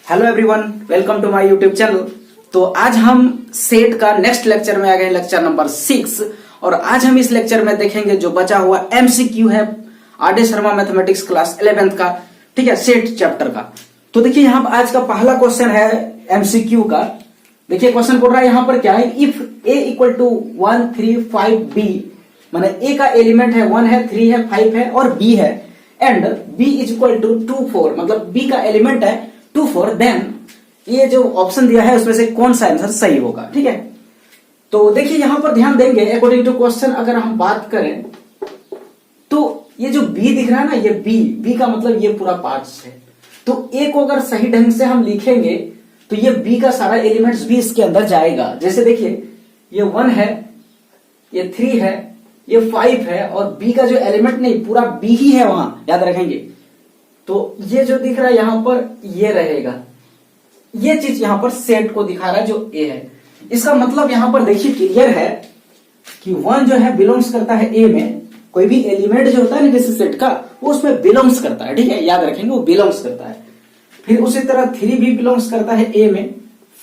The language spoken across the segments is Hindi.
Hello everyone, welcome to my YouTube channel. तो आज हम सेट का नेक्स्ट लेक्चर में आ गए, लेक्चर नंबर 6। और आज हम इस लेक्चर में देखेंगे जो बचा हुआ एमसीक्यू है RD. Sharma mathematics class 11th का, ठीक है, सेट चैप्टर का। तो देखिए यहाँ पर आज का पहला क्वेश्चन है एमसीक्यू का। देखिए क्वेश्चन बोल रहा है यहाँ पर क्या है, if a equal to 1 3 5 b, माने a का एलिमेंट है 1 है 3 है 5 है और b है, and b is equal to 2 4, मतलब b का एलिमेंट है 2 4, देन ये जो ऑप्शन दिया है उसमें से कौन सा आंसर सही होगा, ठीक है। तो देखिए यहां पर ध्यान देंगे, अकॉर्डिंग टू क्वेश्चन अगर हम बात करें तो ये जो b दिख रहा है ना, ये b का मतलब ये पूरा पार्ट्स है। तो a को अगर सही ढंग से हम लिखेंगे तो ये b का सारा एलिमेंट्स भी इसके अंदर जाएगा। जैसे देखिए ये 1 है, ये 3 है, ये 5 है, और b का जो एलिमेंट नहीं पूरा b ही है वहां, याद रखेंगे। तो ये जो दिख रहा है यहां पर ये रहेगा, ये चीज यहां पर सेट को दिखा रहा है जो a है। इसका मतलब यहां पर देखिए क्लियर है कि 1 जो है बिलोंग्स करता है a में, कोई भी एलिमेंट जो होता है ना किसी सेट का वो उसमें बिलोंग्स करता है, ठीक है, याद रखेंगे वो बिलोंग्स करता है। फिर उसी तरह 3 भी बिलोंग्स करता है a में,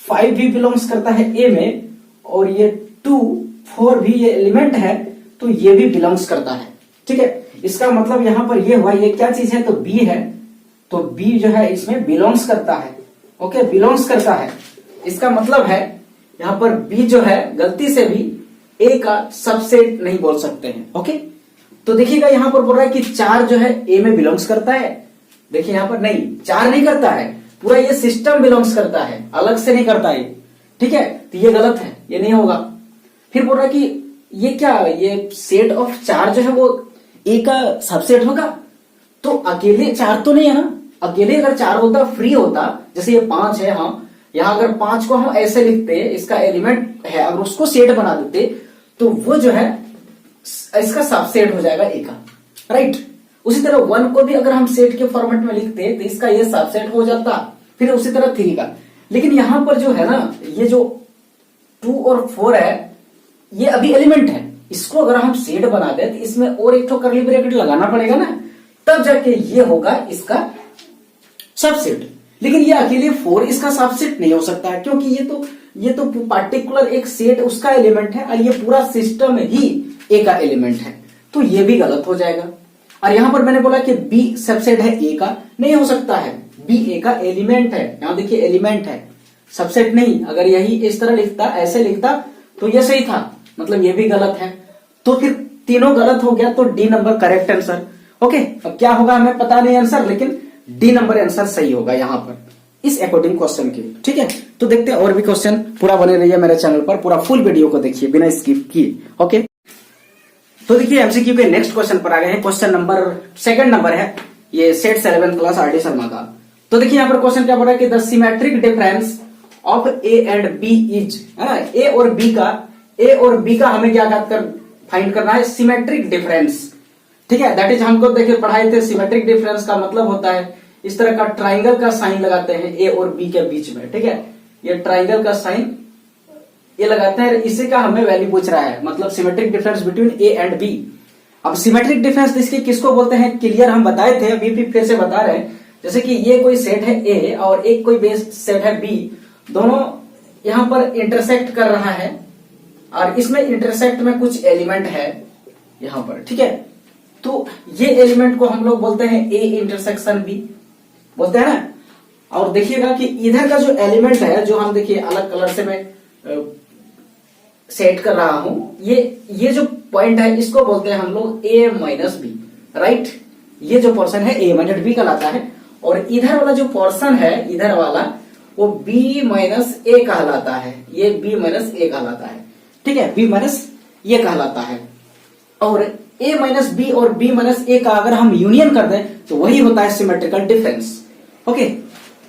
5 भी बिलोंग्स करता है a में, और ये 2 4 भी ये एलिमेंट है तो ये भी बिलोंग्स करता है, ठीक है। इसका मतलब यहां पर ये हुआ, ये क्या चीज है तो b है, तो b जो है इसमें बिलोंग्स करता है, ओके, बिलोंग्स करता है। इसका मतलब है यहां पर b जो है गलती से भी a का सबसेट नहीं बोल सकते हैं, ओके। तो देखिएगा यहां पर बोल रहा है कि 4 जो है a में बिलोंग्स करता है। देखिए यहां पर नहीं, 4 नहीं करता है, पूरा ये सिस्टम बिलोंग्स करता है, अलग से नहीं करता है, ठीक है। तो ये गलत है, ये नहीं होगा। फिर बोल रहा है कि ये क्या, ये सेट ऑफ 4 जो है वो a का सबसेट होगा। तो अकेले 4 तो नहीं है ना, अकेले अगर 4 होता फ्री होता, जैसे ये 5 है, हाँ, यहां अगर 5 को हम ऐसे लिखते, इसका एलिमेंट है, अगर उसको सेट बना देते तो वो जो है इसका सबसेट हो जाएगा a का, राइट। उसी तरह 1 को भी अगर हम सेट के फॉर्मेट में लिखते तो इसका ये सबसेट हो जाता, फिर उसी तरह 3 का। लेकिन यहां पर जो है ना, ये जो 2 और 4 है ये अभी एलिमेंट है, इसको अगर हम सेट बना दे तो इसमें और एक तो कर्ली ब्रैकेट लगाना पड़ेगा ना, तब जाके ये होगा इसका सबसेट। लेकिन ये अकेले 4 इसका सबसेट नहीं हो सकता है, क्योंकि ये तो पार्टिकुलर एक सेट उसका एलिमेंट है और ये पूरा सिस्टम ही a का एलिमेंट है, तो ये भी गलत हो जाएगा। और यहां पर मैंने बोला कि b सबसेट है a का, नहीं हो सकता है, b a का एलिमेंट है, यहां देखिए एलिमेंट है, सबसेट नहीं। अगर यही इस तरह लिखता, ऐसे लिखता तो ये सही था, मतलब ये भी गलत है। तो फिर तीनों गलत हो गया, तो D number correct answer, okay. अब क्या होगा हमें पता नहीं आंसर, लेकिन डी नंबर आंसर सही होगा यहां पर इस अकॉर्डिंग क्वेश्चन के, ठीक है। तो देखते हैं और भी क्वेश्चन, पूरा बने रहिए मेरे चैनल पर, पूरा फुल वीडियो को देखिए बिना स्किप किए, ओके। तो देखिए एमसीक्यू के नेक्स्ट क्वेश्चन पर आ गए हैं। क्वेश्चन नंबर 2 नंबर है, ये set 11th class RD. Sharma का। तो देखिए यहाँ पर क्वेश्चन क्या बोल रहा है कि the symmetric difference of A and B is, है ना, ए और बी का हमें क्या फाइंड करना है, सिमेट्रिक डिफरेंस, ठीक है। दैट इज हमको देखिए पढ़ाए थे, सिमेट्रिक डिफरेंस का मतलब होता है इस तरह का ट्राइंगल का साइन लगाते हैं ए और बी के बीच में, ठीक है। ये ट्राइंगल का साइन ये लगाते हैं, इसी का हमें वैल्यू पूछ रहा है, मतलब symmetric difference between A and B. अब सिमेट्रिक डिफरेंस इसके किसको बोलते हैं, क्लियर हम बताए थे, अभी भी फिर से बता रहे हैं। जैसे कि ये कोई सेट है ए और एक कोई बेस सेट है बी, दोनों यहां पर इंटरसेक्ट कर रहा है और इसमें इंटरसेक्ट में कुछ एलिमेंट है यहां पर, ठीक है। तो ये एलिमेंट को हम लोग बोलते हैं ए इंटरसेक्शन बी, बोलते हैं ना। और देखिएगा कि इधर का जो एलिमेंट है, जो हम देखिए अलग कलर से मैं सेट कर रहा हूं, ये जो पॉइंट है इसको बोलते हैं हम लोग a माइनस बी, राइट। ये जो पोर्शन है a माइनस बी कहलाता है, और इधर वाला जो पोर्शन है इधर वाला वो b माइनस ए कहलाता है, ये b माइनस ए कहलाता है, ठीक है, b माइनस ये कहलाता है। और a माइनस बी और b माइनस ए का अगर हम यूनियन कर दें तो वही होता है सिमेट्रिकल डिफरेंस, ओके।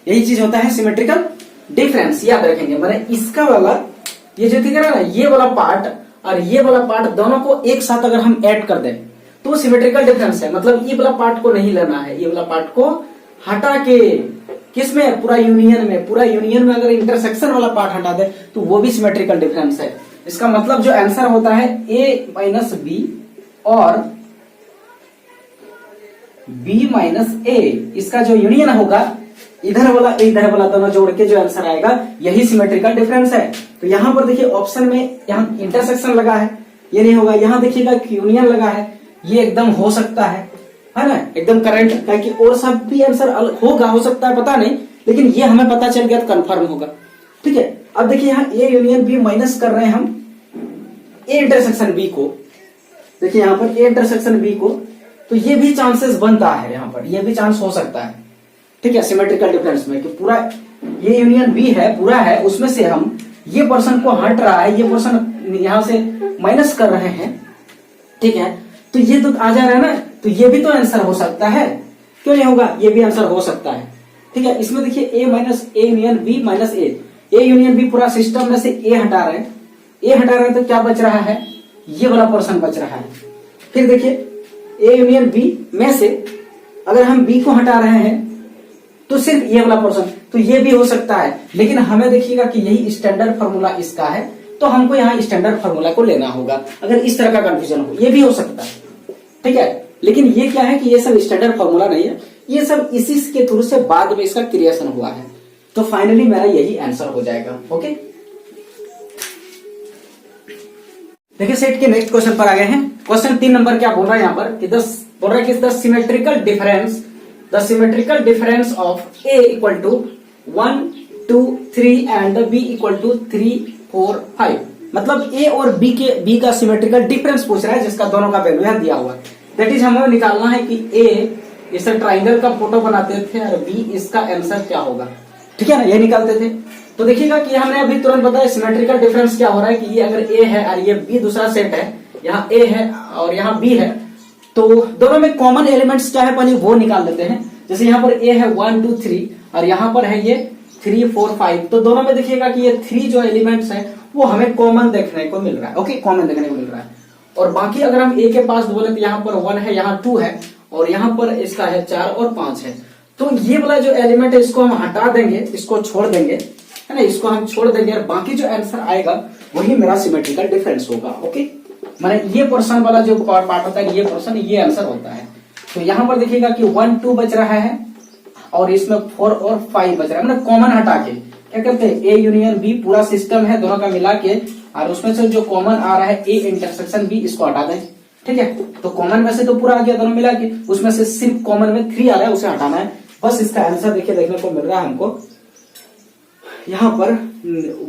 यही चीज होता है सिमेट्रिकल डिफरेंस, याद रखेंगे। मैंने इसका वाला ये जो दिख रहा है ना, ये वाला पार्ट और ये वाला पार्ट दोनों को एक साथ अगर हम ऐड कर दें तो सिमेट्रिकल डिफरेंस है, मतलब ये वाला पार्ट को नहीं लेना है, ये वाला पार्ट को हटा के किसमें, पूरा यूनियन में, पूरा यूनियन में अगर इंटरसेक्शन वाला पार्ट हटा दे तो वो भी सिमेट्रिकल डिफरेंस है। इसका मतलब जो आंसर होता है a माइनस बी और b माइनस ए, इसका जो यूनियन होगा इधर वाला दोनों जोड़ के जो आंसर आएगा यही सिमेट्रिकल डिफरेंस है। तो यहाँ पर देखिए ऑप्शन में यहाँ इंटरसेक्शन लगा है, ये नहीं होगा। यहाँ देखिएगा यूनियन लगा है, ये एकदम हो सकता है ना, एकदम करेक्ट। ताकि और सब भी आंसर होगा, हो सकता है, पता नहीं, लेकिन ये हमें पता चल गया तो कंफर्म होगा। ठीक है, अब देखिए यहाँ ए यूनियन बी माइनस कर रहे हैं हम ए इंटरसेक्शन बी को। देखिए यहाँ पर ए इंटरसेक्शन बी को, तो ये भी चांसेस बनता है, यहाँ पर ये भी चांस हो सकता है। ठीक है, सिमेट्रिकल डिफरेंस में कि पूरा ये यूनियन बी है, पूरा है, उसमें से हम ये पर्सन को हट रहा है, ये पर्सन यहां से माइनस कर रहे हैं। ठीक है, तो ये तो आ जा रहा है ना, तो ये भी तो आंसर हो सकता है, क्यों नहीं होगा, ये भी आंसर हो सकता है। ठीक है, इसमें देखिए a minus a union B minus a union b, पूरा सिस्टम में से ए हटा रहे हैं, तो क्या बच रहा है, ये वाला पर्सन बच रहा है। फिर देखिए ए यूनियन बी में से अगर हम बी को हटा रहे हैं तो सिर्फ ये वाला पर्सन, तो ये भी हो सकता है। लेकिन हमें देखिएगा कि यही स्टैंडर्ड फार्मूला इसका है, तो हमको यहाँ स्टैंडर्ड फार्मूला को लेना होगा अगर इस तरह का कंफ्यूजन हो, ये भी हो सकता है। ठीक है, लेकिन ये क्या है कि ये सब स्टैंडर्ड फार्मूला नहीं है, ये सब इसी के थ्रू से बाद में इसका क्रिएशन हुआ है। तो फाइनली मेरा यही आंसर हो जाएगा। ओके, देखिए सेट के नेक्स्ट क्वेश्चन पर आ गए हैं। क्वेश्चन 3 नंबर क्या बोल रहा है यहाँ पर कि बोल रहा है कि the symmetrical difference of A equal to 1 2 3 and B equal to 3 4 5। मतलब ए और बी का सिमेट्रिकल डिफरेंस पूछ रहा है, जिसका दोनों का वैल्यू यहाँ दिया हुआ है। दैट इज हमें निकालना है कि ए इस ट्राइंगल का फोटो बनाते थे और बी इसका आंसर क्या होगा। ठीक है ना, ये निकालते थे। तो देखिएगा कि हमने अभी तुरंत बताया सिमेट्रिकल डिफरेंस क्या हो रहा है कि ये अगर ए है और ये बी दूसरा सेट है, यहाँ ए है और यहाँ बी है, तो दोनों में कॉमन एलिमेंट्स क्या है पहले वो निकाल लेते हैं। जैसे यहाँ पर ए है 1 2 3 और यहाँ पर है ये 3 4 5, तो दोनों में देखिएगा कि ये 3 जो एलिमेंट्स है वो हमें कॉमन देखने को मिल रहा है। ओके, कॉमन देखने को मिल रहा है। और बाकी अगर हम ए के पास बोले तो यहाँ पर 1 है, यहाँ 2 है और यहाँ पर इसका है 4 और 5 है। तो ये वाला जो एलिमेंट है इसको हम हटा देंगे, इसको छोड़ देंगे, है ना, इसको हम छोड़ देंगे और बाकी जो आंसर आएगा वही मेरा सिमेट्रिकल डिफरेंस होगा। ओके, माने ये पर्सन वाला जो पार्ट होता है, ये पर्सन, ये आंसर होता है। तो यहाँ पर देखिएगा कि 1 2 बच रहा है और इसमें 4 और 5 बच रहा है। मतलब कॉमन हटा के क्या करते हैं, ए यूनियन बी पूरा सिस्टम है दोनों का मिला के, और उसमें से जो कॉमन आ रहा है ए इंटरसेक्शन बी, इसको हटा दें। ठीक है, तो कॉमन में से तो पूरा आ गया दोनों मिला के, उसमें से सिर्फ कॉमन में 3 आ रहा है, उसे हटाना है। बस इसका आंसर देखिए देखने को मिल रहा है हमको यहाँ पर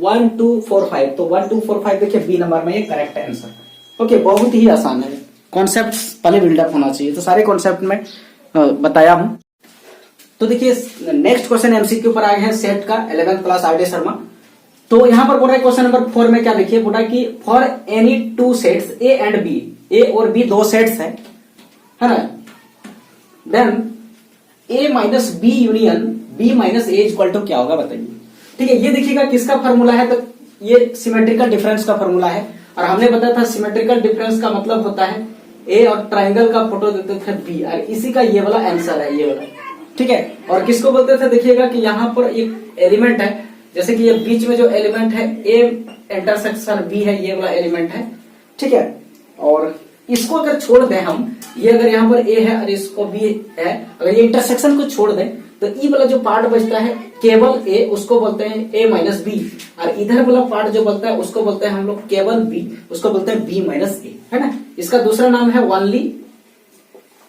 1 2 4 5। तो 1 2 4 5 देखिए बी नंबर में ये करेक्ट आंसर। ओके, बहुत ही आसान है, कॉन्सेप्ट पहले बिल्डअप होना चाहिए, तो सारे कॉन्सेप्ट में बताया हूं। तो देखिए नेक्स्ट क्वेश्चन एमसीक्यू पर आए हैं सेट का 11th class are D Sharma. तो यहाँ पर बोल रहा है क्वेश्चन नंबर 4 में क्या लिखिए, बोला कि for any 2 sets A and B, A और बी 2 सेट्स है ना, then A minus B union B minus A equal to क्या होगा बताइए। ठीक है, ये देखिएगा किसका फॉर्मूला है, तो ये सिमेट्रिकल डिफरेंस का फॉर्मूला है। और हमने बताया था सिमेट्रिकल डिफरेंस का मतलब होता है ए और ट्राइंगल का फोटो देते थे बी, और इसी का ये वाला आंसर है, ये वाला। ठीक है, और किसको बोलते थे, देखिएगा कि यहाँ पर एक एलिमेंट है, जैसे कि ये बीच में जो एलिमेंट है ए इंटरसेक्शन बी है, ये वाला एलिमेंट है। ठीक है, और इसको अगर छोड़ दें हम, ये अगर यहाँ पर ए है और इसको बी है, अगर ये इंटरसेक्शन को छोड़ दें तो ई वाला जो पार्ट बचता है केवल ए, उसको बोलते हैं ए माइनस बी, और इधर वाला पार्ट जो बचता है उसको बोलते हैं हम लोग केवल बी, उसको बोलते हैं बी माइनस ए, है ना। इसका दूसरा नाम है ओनली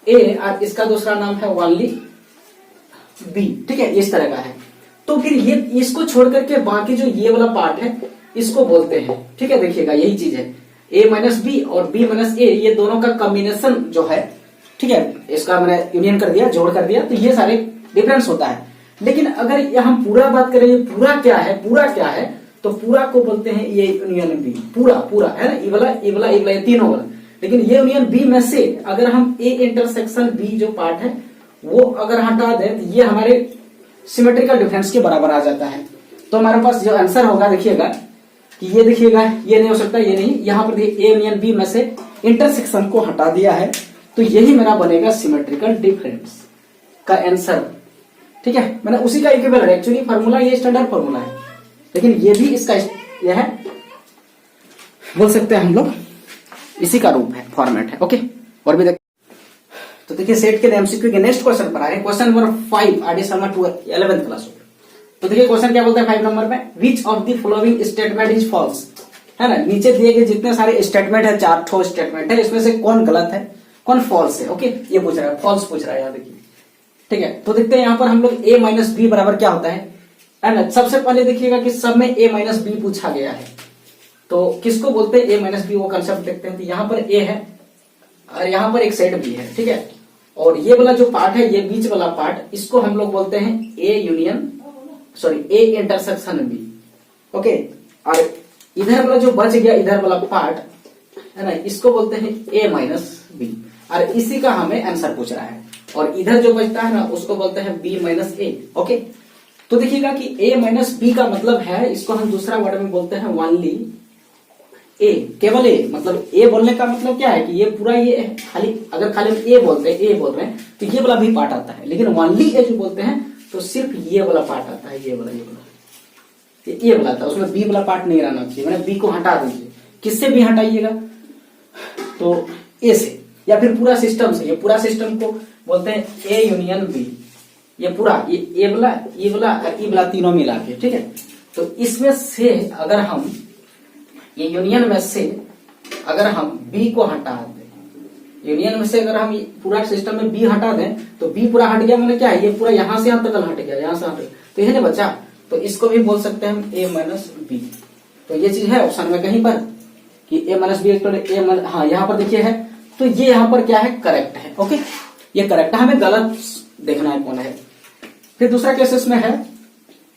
ए और इसका दूसरा नाम है ओनली बी। ठीक है, इस तरह का है। तो फिर ये इसको छोड़ करके बाकी जो ये वाला पार्ट है इसको बोलते हैं। ठीक है, देखिएगा यही चीज है, ए माइनस बी और बी माइनस ए, ये दोनों का कॉम्बिनेशन जो है, ठीक है, इसका मैंने यूनियन कर दिया, जोड़ कर दिया, तो ये सारे डिफरेंस होता है। लेकिन अगर हम पूरा बात करें, पूरा क्या है, तो पूरा को बोलते हैं ये यूनियन बी, पूरा है ना, ये वाला ये तीनों वाला। लेकिन ये यूनियन बी में से अगर हम ए इंटरसेक्शन बी जो पार्ट है वो अगर हटा दें तो ये हमारे सिमेट्रिकल डिफरेंस के बराबर आ जाता है। तो हमारे पास जो आंसर होगा देखिएगा कि ये देखिएगा, ये नहीं हो सकता, ये नहीं, यहाँ पर ए यूनियन बी में से इंटरसेक्शन को हटा दिया है, तो यही मेरा बनेगा सिमेट्रिकल डिफरेंस का आंसर। ठीक है, मैंने उसी का इक्विवेलेंट, एक्चुअली फार्मूला ये स्टैंडर्ड फार्मूला है, लेकिन ये भी इसका ये है, बोल सकते हैं हम लोग इसी का रूप है, फॉर्मेट है। ओके, और भी देख, तो देखिए सेट के एमसीक्यू के नेक्स्ट क्वेश्चन पर आ रहे हैं, question number 5 R D Sharma 11th class. तो देखिए क्वेश्चन क्या बोलता है 5 नंबर में, which of the following statement is false, है ना। नीचे दिए गए जितने सारे स्टेटमेंट है, 4 ठो स्टेटमेंट है, इसमें से कौन गलत है कौन फॉल्स है। ओके, ये पूछ रहा है, फॉल्स पूछ रहा है यहाँ देखिए। ठीक है, तो देखते हैं यहाँ पर हम लोग a माइनस बी बराबर क्या होता है ना। सबसे पहले देखिएगा कि सब में a माइनस बी पूछा गया है, तो किसको बोलते हैं a माइनस बी, वो कंसेप्ट देखते हैं। तो यहाँ पर a है और यहाँ पर एक सेट b है, ठीक है। और ये वाला जो पार्ट है, ये बीच वाला पार्ट, इसको हम लोग बोलते हैं a इंटरसेक्शन b। ओके, और इधर वाला जो बच गया, इधर वाला पार्ट है ना, इसको बोलते हैं a माइनस बी, और इसी का हमें आंसर पूछ रहा है। और इधर जो बचता है ना, उसको बोलते हैं b माइनस ए। ओके, तो देखिएगा कि a माइनस बी का मतलब है, इसको हम दूसरा वर्ड में बोलते हैं ओनली a, केवल a। मतलब a बोलने का मतलब क्या है कि ये पूरा ये खाली, अगर खाली हम a बोलते हैं, a बोल रहे हैं, तो ये वाला भी पार्ट आता है। लेकिन ओनली a जो बोलते हैं तो सिर्फ ये वाला पार्ट आता है, ये वाला ये वाला आता है, उसमें b वाला पार्ट नहीं रहना चाहिए। मैंने b को हटा दीजिए, किससे भी हटाइएगा तो a से, या फिर पूरा सिस्टम से। ये पूरा सिस्टम को बोलते हैं a यूनियन b, ये पूरा ये वाला ये वाला और ये वाला तीनों मिला के, ठीक है। तो इसमें से अगर हम ये यूनियन में से अगर हम b को हटा दें, यूनियन में से अगर हम पूरा सिस्टम में b हटा दें, तो b पूरा हट गया, मतलब क्या है, ये पूरा यहां से यहां तक हट गया, यहां से हट गया, तो ये नहीं बचा। तो इसको भी बोल सकते हैं हम a माइनस बी। तो ये चीज है ऑप्शन में कहीं पर कि a माइनस बी, हाँ यहाँ पर देखिए है, तो ये यहाँ पर क्या है, करेक्ट है। ओके, ये करेक्ट है, हमें गलत देखना है कौन है। फिर दूसरा केस इसमें है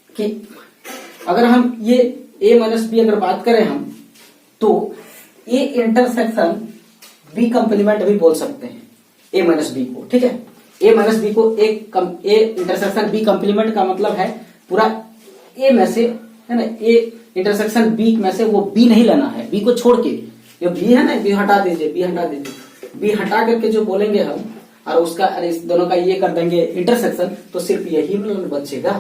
कि अगर हम ये a माइनस बी अगर बात करें हम, तो a इंटरसेक्शन b कंप्लीमेंट भी बोल सकते हैं a माइनस बी को, ठीक है। a माइनस बी को a इंटरसेक्शन b कंप्लीमेंट का मतलब है पूरा a में से, है ना, a इंटरसेक्शन b में से वो b नहीं लेना है, b को छोड़ के, ये b है ना, b हटा दीजिए, b हटा करके जो बोलेंगे हम, और उसका इस दोनों का ये कर देंगे इंटरसेक्शन, तो सिर्फ यही बचेगा।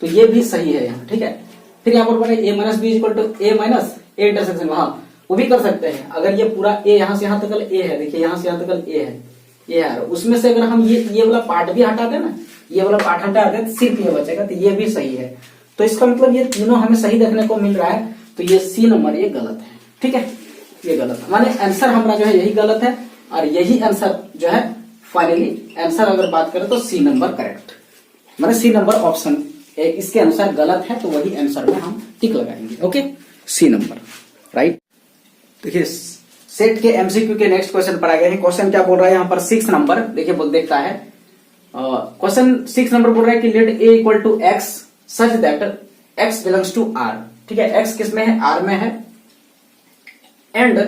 तो ये भी सही है यहाँ, ठीक है। फिर यहाँ पर बने a minus B equal to a minus A intersection, हाँ वो भी कर सकते हैं। अगर ये पूरा a यहाँ से यहाँ तक a है, देखिए यहाँ से यहाँ तक a है, ये है, उसमें से अगर हम ये वाला पार्ट भी हटा दें ना, ये वाला पार्ट हटा दें, तो सिर्फ ये बचेगा, तो ये भी सही है। तो इसका मतलब ये तीनों हमें सही देखने को मिल रहा है, तो ये सी नंबर ये गलत है, ठीक है, ये गलत है। माने आंसर हमारा जो है यही गलत है, और यही आंसर जो है फाइनली आंसर अगर बात करें तो सी नंबर करेक्ट, माने सी नंबर ऑप्शन इसके अनुसार गलत है, तो वही आंसर में हम टिक लगाएंगे। Okay, C number right. देखिए सेट के एमसीक्यू के नेक्स्ट क्वेश्चन पर आ गए हैं। क्वेश्चन क्या बोल रहा है यहाँ पर 6 नंबर, देखिए देखता है क्वेश्चन 6 नंबर बोल रहा है कि let a equal to x such that x belongs to r, ठीक है। x किस में है, r में है, and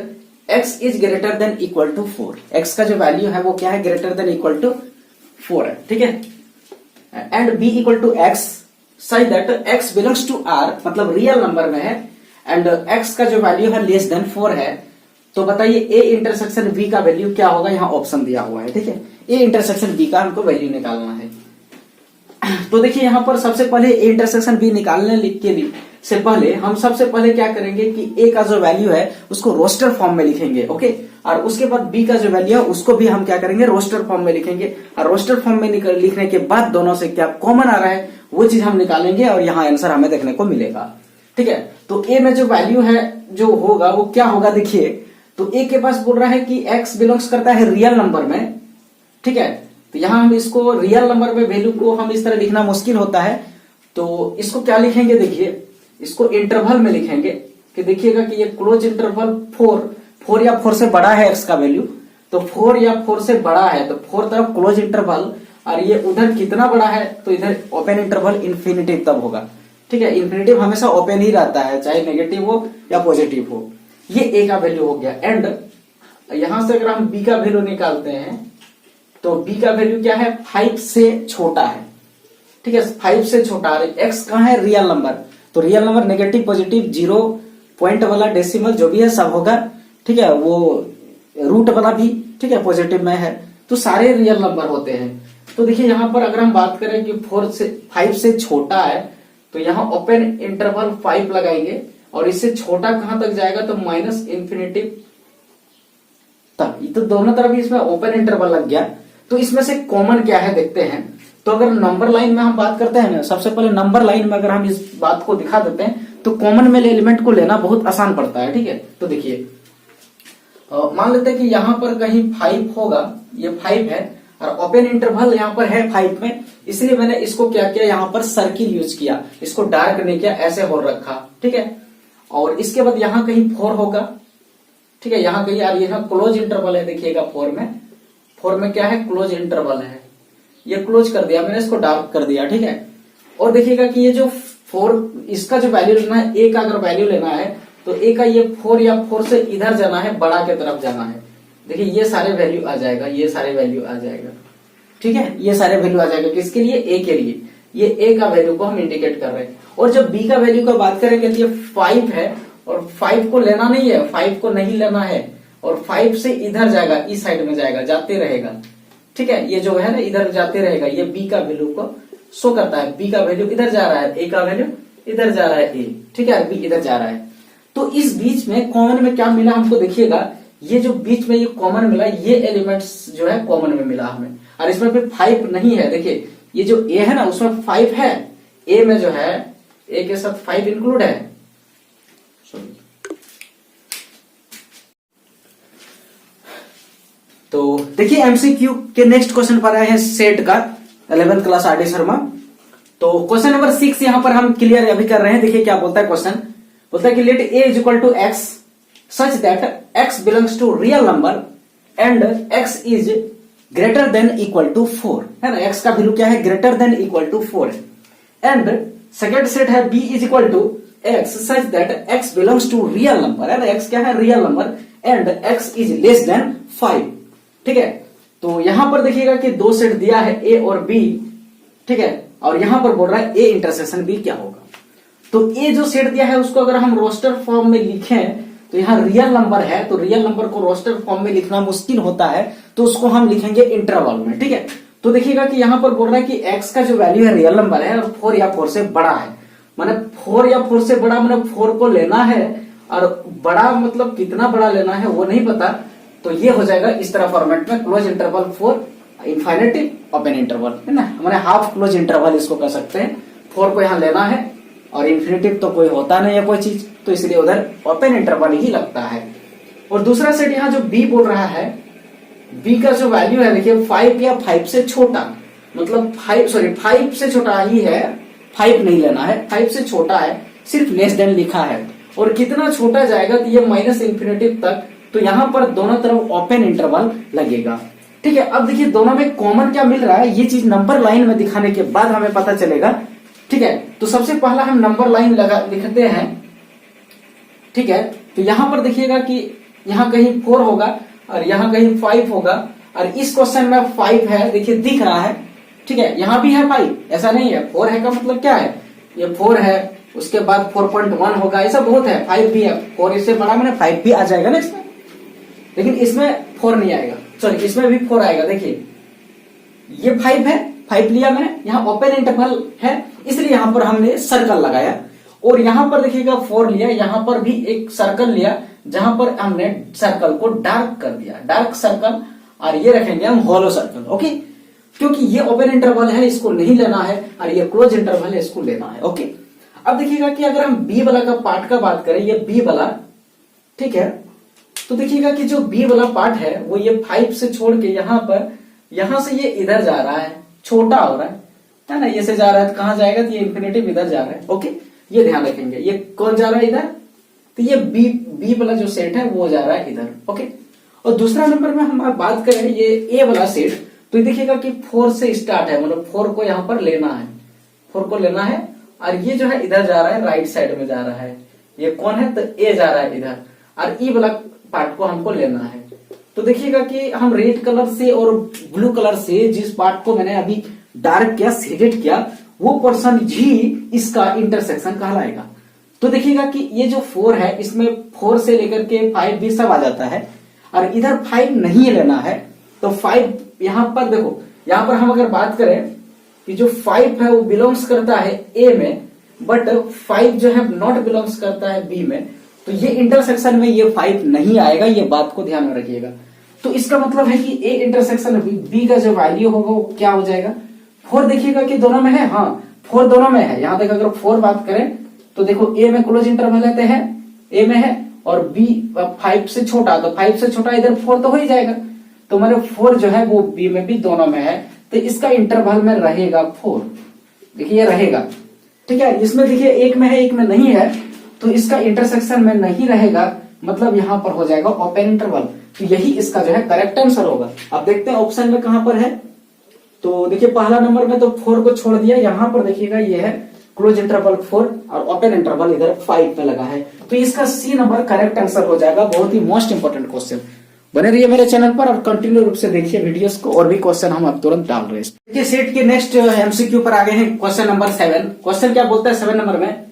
x is greater than equal to 4, x का जो वैल्यू है वो क्या है, ग्रेटर देन इक्वल टू 4 है, ठीक है। And b equal to x such that x belongs to r, मतलब रियल नंबर में है, एंड x का जो वैल्यू है लेस देन 4 है। तो बताइए a इंटरसेक्शन b का वैल्यू क्या होगा, यहाँ ऑप्शन दिया हुआ है, ठीक है। a इंटरसेक्शन b का हमको वैल्यू निकालना है। तो देखिए यहाँ पर सबसे पहले a इंटरसेक्शन b निकालने के लिए से पहले हम सबसे पहले क्या करेंगे कि a का जो वैल्यू है उसको रोस्टर फॉर्म में लिखेंगे, ओके। और उसके बाद b का जो वैल्यू है उसको भी हम क्या करेंगे, रोस्टर फॉर्म में लिखेंगे। और रोस्टर फॉर्म में लिखने के बाद दोनों से क्या कॉमन आ रहा है वो चीज हम निकालेंगे, और यहाँ आंसर हमें देखने को मिलेगा, ठीक है। तो a में जो वैल्यू है जो होगा वो क्या होगा, देखिए तो a के पास बोल रहा है कि x बिलोंग्स करता है रियल नंबर में, ठीक है। तो यहाँ हम इसको रियल नंबर में वैल्यू को हम इस तरह लिखना मुश्किल होता है, तो इसको क्या लिखेंगे, देखिए इसको इंटरवल में लिखेंगे कि देखिएगा कि ये क्लोज इंटरवल 4 या 4 से बड़ा है x का वैल्यू, तो 4 या 4 से बड़ा है तो 4 तरफ क्लोज इंटरवल, और ये उधर कितना बड़ा है तो इधर ओपन इंटरवल इन्फिनिटिव तब होगा, ठीक है। इन्फिनिटिव हमेशा ओपन ही रहता है, चाहे नेगेटिव हो या पॉजिटिव हो। ये a का वैल्यू हो गया, एंड यहां से अगर हम b का वैल्यू निकालते हैं तो b का वैल्यू क्या है, 5 से छोटा है, ठीक है। 5 से छोटा, x कहाँ है, रियल नंबर, तो real number negative positive 0 point वाला डेसिमल जो भी है सब होगा, ठीक है। वो रूट वाला भी, ठीक है, पॉजिटिव में है, तो सारे रियल नंबर होते हैं। तो देखिए यहाँ पर अगर हम बात करें कि 5 से छोटा है, तो यहाँ ओपन इंटरवल 5 लगाएंगे, और इससे छोटा कहां तक जाएगा तो माइनस इंफिनिटिव तक, तो दोनों तरफ इसमें ओपन इंटरवल लग गया, तो इसमें से कॉमन क्या है देखते हैं। तो अगर नंबर लाइन में हम बात करते हैं ना, सबसे पहले नंबर लाइन में अगर हम इस बात को दिखा देते हैं तो कॉमन में एलिमेंट को लेना बहुत आसान पड़ता है। ठीक है, तो देखिए मान लेते हैं कि यहाँ पर कहीं 5 होगा, ये 5 है और ओपन इंटरवल यहाँ पर है 5 में, इसलिए मैंने इसको क्या किया, यहाँ पर सर्किल यूज किया, इसको डार्क नहीं किया, ऐसे हो रखा। ठीक है, और इसके बाद यहाँ कहीं 4 होगा। ठीक है, यहाँ कहीं यार ये क्लोज इंटरवल है, देखिएगा 4 में क्या है, क्लोज इंटरवल है, ये क्लोज कर दिया मैंने, इसको डार्क कर दिया। ठीक है, और देखिएगा कि ये जो 4 इसका जो वैल्यू लेना है, ए का अगर वैल्यू लेना है तो ए का ये 4 या 4 से इधर जाना है, बड़ा के तरफ जाना है। देखिए ये सारे वैल्यू आ जाएगा, ये सारे वैल्यू आ जाएगा। ठीक है, ये सारे वैल्यू आ जाएगा, किसके लिए, ए के लिए, ये ए का वैल्यू को हम इंडिकेट कर रहे हैं। और जब बी का वैल्यू का बात करेंगे तो ये 5 है और 5 को लेना नहीं है, 5 को नहीं लेना है, और 5 से इधर जाएगा, इस साइड में जाएगा, जाते रहेगा। ठीक है, ये जो है ना इधर जाते रहेगा, ये बी का वैल्यू को शो करता है, बी का वैल्यू इधर जा रहा है, ए का वैल्यू इधर जा रहा है, ए। ठीक है, बी इधर जा रहा है। तो इस बीच में कॉमन में क्या मिला हमको, देखिएगा ये जो बीच में ये कॉमन मिला, ये एलिमेंट्स जो है कॉमन में मिला हमें, और इसमें फिर 5 नहीं है। देखिए ये जो ए है ना उसमें 5 है, ए में जो है ए के साथ 5 इंक्लूड है। तो देखिए एमसीक्यू के नेक्स्ट क्वेश्चन पर आए हैं सेट का 11th class are D Sharma. तो क्वेश्चन नंबर 6 यहां पर हम क्लियर अभी कर रहे हैं। देखिए क्या बोलता है क्वेश्चन, बोलता है कि let A is equal to x such that x belongs to real number and x is greater than equal to 4 है ना, एक्स का वैल्यू क्या है, ग्रेटर देन इक्वल टू 4 है। एंड सेकेंड सेट है B is equal to x such that x belongs to real number है ना, एक्स क्या है, real number, and x is less than 5। ठीक है, तो यहां पर देखिएगा कि 2 सेट दिया है ए और बी। ठीक है, और यहां पर बोल रहा है ए इंटरसेक्शन बी क्या होगा। तो ए जो सेट दिया है उसको अगर हम रोस्टर फॉर्म में लिखें तो यहाँ रियल नंबर है, तो रियल नंबर को रोस्टर फॉर्म में लिखना मुश्किल होता है, तो उसको हम लिखेंगे इंटरवल में। ठीक है, तो देखिएगा कि यहाँ पर बोल रहा है कि एक्स का जो वैल्यू है रियल नंबर है और 4 या 4 से बड़ा है, माने 4 या 4 से बड़ा, माने 4 को लेना है, और बड़ा मतलब कितना बड़ा लेना है वो नहीं पता। तो ये हो जाएगा इस तरह फॉर्मेट में, क्लोज इंटरवल 4 इनफाइनिटी ओपन इंटरवल है ना, हमारे हाफ क्लोज इंटरवल इसको कह सकते हैं। 4 को यहाँ लेना है और इन्फिनिटिव तो कोई होता नहीं है कोई चीज, तो इसलिए उधर ओपन इंटरवल ही लगता है। और दूसरा सेट यहाँ जो बी बोल रहा है, बी का जो वैल्यू है देखिए 5 या 5 से छोटा, मतलब 5 से छोटा ही है, 5 नहीं लेना है, 5 से छोटा है, सिर्फ लेस देन लिखा है। और कितना छोटा जाएगा तो ये माइनस इन्फिनिटिव तक, तो यहाँ पर दोनों तरफ ओपन इंटरवल लगेगा। ठीक है, अब देखिए दोनों में कॉमन क्या मिल रहा है, ये चीज नंबर लाइन में दिखाने के बाद हमें पता चलेगा। ठीक है, तो सबसे पहला हम नंबर लाइन लिखते हैं। ठीक है, तो यहां पर देखिएगा कि यहाँ कहीं 4 होगा और यहाँ कहीं 5 होगा, और इस क्वेश्चन में 5 है, देखिए दिख रहा है। ठीक है, यहाँ भी है 5, ऐसा नहीं है, 4 है का मतलब क्या है, ये 4 है, उसके बाद 4.1 होगा, ऐसा बहुत है, 5 भी है, 4 इससे बड़ा मैंने 5 भी आ जाएगा ना इसमें, लेकिन इसमें 4 नहीं आएगा, सॉरी इसमें भी 4 आएगा। देखिए ये 5 है, 5 लिया मैंने, यहाँ ओपन इंटरवल है इसलिए यहाँ पर हमने सर्कल लगाया, और यहाँ पर देखिएगा 4 लिया, यहाँ पर भी एक सर्कल लिया जहां पर हमने सर्कल को डार्क कर दिया, डार्क सर्कल, और ये रखेंगे हम हॉलो सर्कल। ओके, क्योंकि ये ओपन इंटरवल है इसको नहीं लेना है, और ये क्लोज इंटरवल है इसको लेना है। ओके, अब देखिएगा कि अगर हम बी वाला का पार्ट का बात करें, ये बी वाला, ठीक है, तो देखिएगा कि जो बी वाला पार्ट है वो ये 5 से छोड़ के यहां से ये इधर जा रहा है, छोटा हो रहा है ना, ये से जा रहा है, तो कहां जाएगा, तो ये इन्फिनिटिव इधर जा रहा है। ओके, ये ध्यान रखेंगे, ये कौन जा रहा है इधर, तो ये बी वाला जो सेट है वो जा रहा है इधर। ओके, और दूसरा नंबर में हम बात करें ये ए वाला सेट, तो ये देखिएगा कि 4 से स्टार्ट है, मतलब 4 को यहाँ पर लेना है, 4 को लेना है, और ये जो है इधर जा रहा है, राइट साइड में जा रहा है, ये कौन है, तो ए जा रहा है इधर, और ई वाला पार्ट को हमको लेना है। तो देखिएगा कि हम रेड कलर से और ब्लू कलर से जिस पार्ट को मैंने अभी डार्क किया, शेडेड किया, वो पर्सन ही इसका इंटरसेक्शन कहलाएगा। तो देखिएगा कि ये जो 4 है इसमें 4 से लेकर के 5 भी सब आ जाता है, और इधर 5 नहीं लेना है, तो 5 यहां पर देखो, यहां पर हम अगर बात करें कि जो 5 है वो बिलोंग्स करता है ए में, बट 5 जो है नॉट बिलोंग्स करता है बी में, तो ये इंटरसेक्शन में ये 5 नहीं आएगा, ये बात को ध्यान में रखिएगा। तो इसका मतलब है कि ए इंटरसेक्शन बी का जो वैल्यू होगा वो क्या हो जाएगा, 4 देखिएगा कि दोनों में है, हाँ 4 दोनों में है। यहाँ देखो अगर 4 बात करें तो देखो ए में क्लोज इंटरवल लेते हैं, ए में है, और बी 5 से छोटा, तो 5 से छोटा इधर 4 तो हो ही जाएगा, तो मेरे 4 जो है वो बी में भी दोनों में है, तो इसका इंटरवल में रहेगा 4। देखिए ये रहेगा, ठीक है। इसमें देखिए एक में है एक में नहीं है, तो इसका इंटरसेक्शन में नहीं रहेगा, मतलब यहां पर हो जाएगा ओपन इंटरवल। तो यही इसका जो है करेक्ट आंसर होगा। अब देखते हैं ऑप्शन में कहां पर है। तो देखिए पहला नंबर में तो 4 को छोड़ दिया, यहां पर देखिएगा ये है क्लोज इंटरवल 4 और ओपन इंटरवल इधर 5 पे लगा है, तो इसका सी नंबर करेक्ट आंसर हो जाएगा। बहुत ही मोस्ट इंपोर्टेंट क्वेश्चन। बने रहिए मेरे चैनल पर और कंटिन्यू रूप से देखिए वीडियोस को, और भी क्वेश्चन हम अब तुरंत डाल रहे हैं। देखिए सेट के नेक्स्ट एमसीक्यू पर आ गए हैं, क्वेश्चन नंबर 7। क्वेश्चन क्या बोलता है 7 नंबर में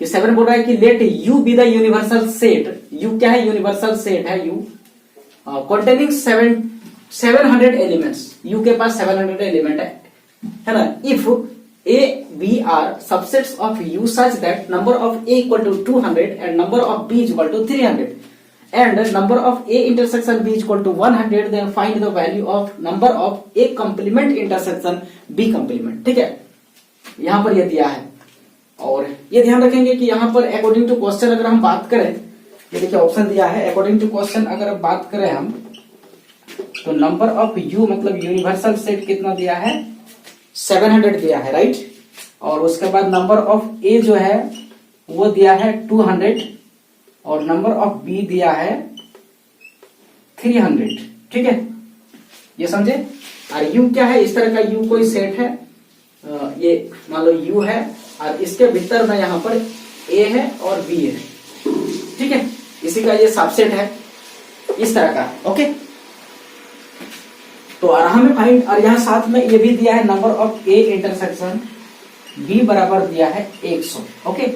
कि 7 बोल रहा है कि let you be the universal set. You क्या है, यूनिवर्सल सेट है यू, कंटेनिंग 700 एलिमेंट्स। यू के पास 700 एलिमेंट है ना। If A, B are subsets of U such that number of A equal to 200 and number of B is equal to 300 and number of A intersection B is equal to 100, then find the value of number of A complement intersection B complement। ठीक है, यहां पर ये दिया है, और ये ध्यान रखेंगे कि यहां पर अकॉर्डिंग टू क्वेश्चन अगर हम बात करें, ये देखिए ऑप्शन दिया है अकॉर्डिंग टू क्वेश्चन अगर बात करें हम, तो नंबर ऑफ यू मतलब यूनिवर्सल सेट कितना दिया है, 700 दिया है, राइट। और उसके बाद नंबर ऑफ ए जो है वो दिया है 200 और नंबर ऑफ बी दिया है 300। ठीक है, ये समझे। और यू क्या है, इस तरह का यू कोई सेट है, ये मान लो यू है और इसके भीतर में यहां पर ए है और बी है, ठीक है, इसी का ये सबसेट है इस तरह का। ओके, तो हमें फाइंड, और यहाँ साथ में ये भी दिया है number of A intersection B बराबर दिया है 100। ओके,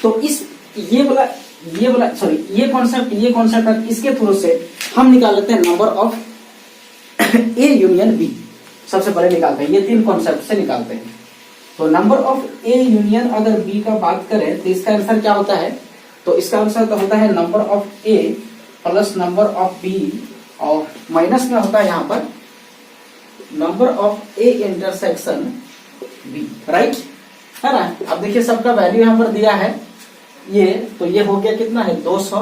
तो इस ये वाला सॉरी ये कॉन्सेप्ट इसके थ्रू से हम निकाल लेते हैं number of A union B. सबसे पहले निकालते हैं, ये 3 कॉन्सेप्ट से निकालते हैं। तो नंबर ऑफ ए यूनियन अगर बी का बात करें तो इसका आंसर क्या होता है, तो इसका आंसर तो होता है number of A plus number of B और माइनस में होता है यहाँ पर number of A intersection B, right है ना। अब देखिए सबका वैल्यू यहाँ पर दिया है ये, तो ये हो गया कितना है 200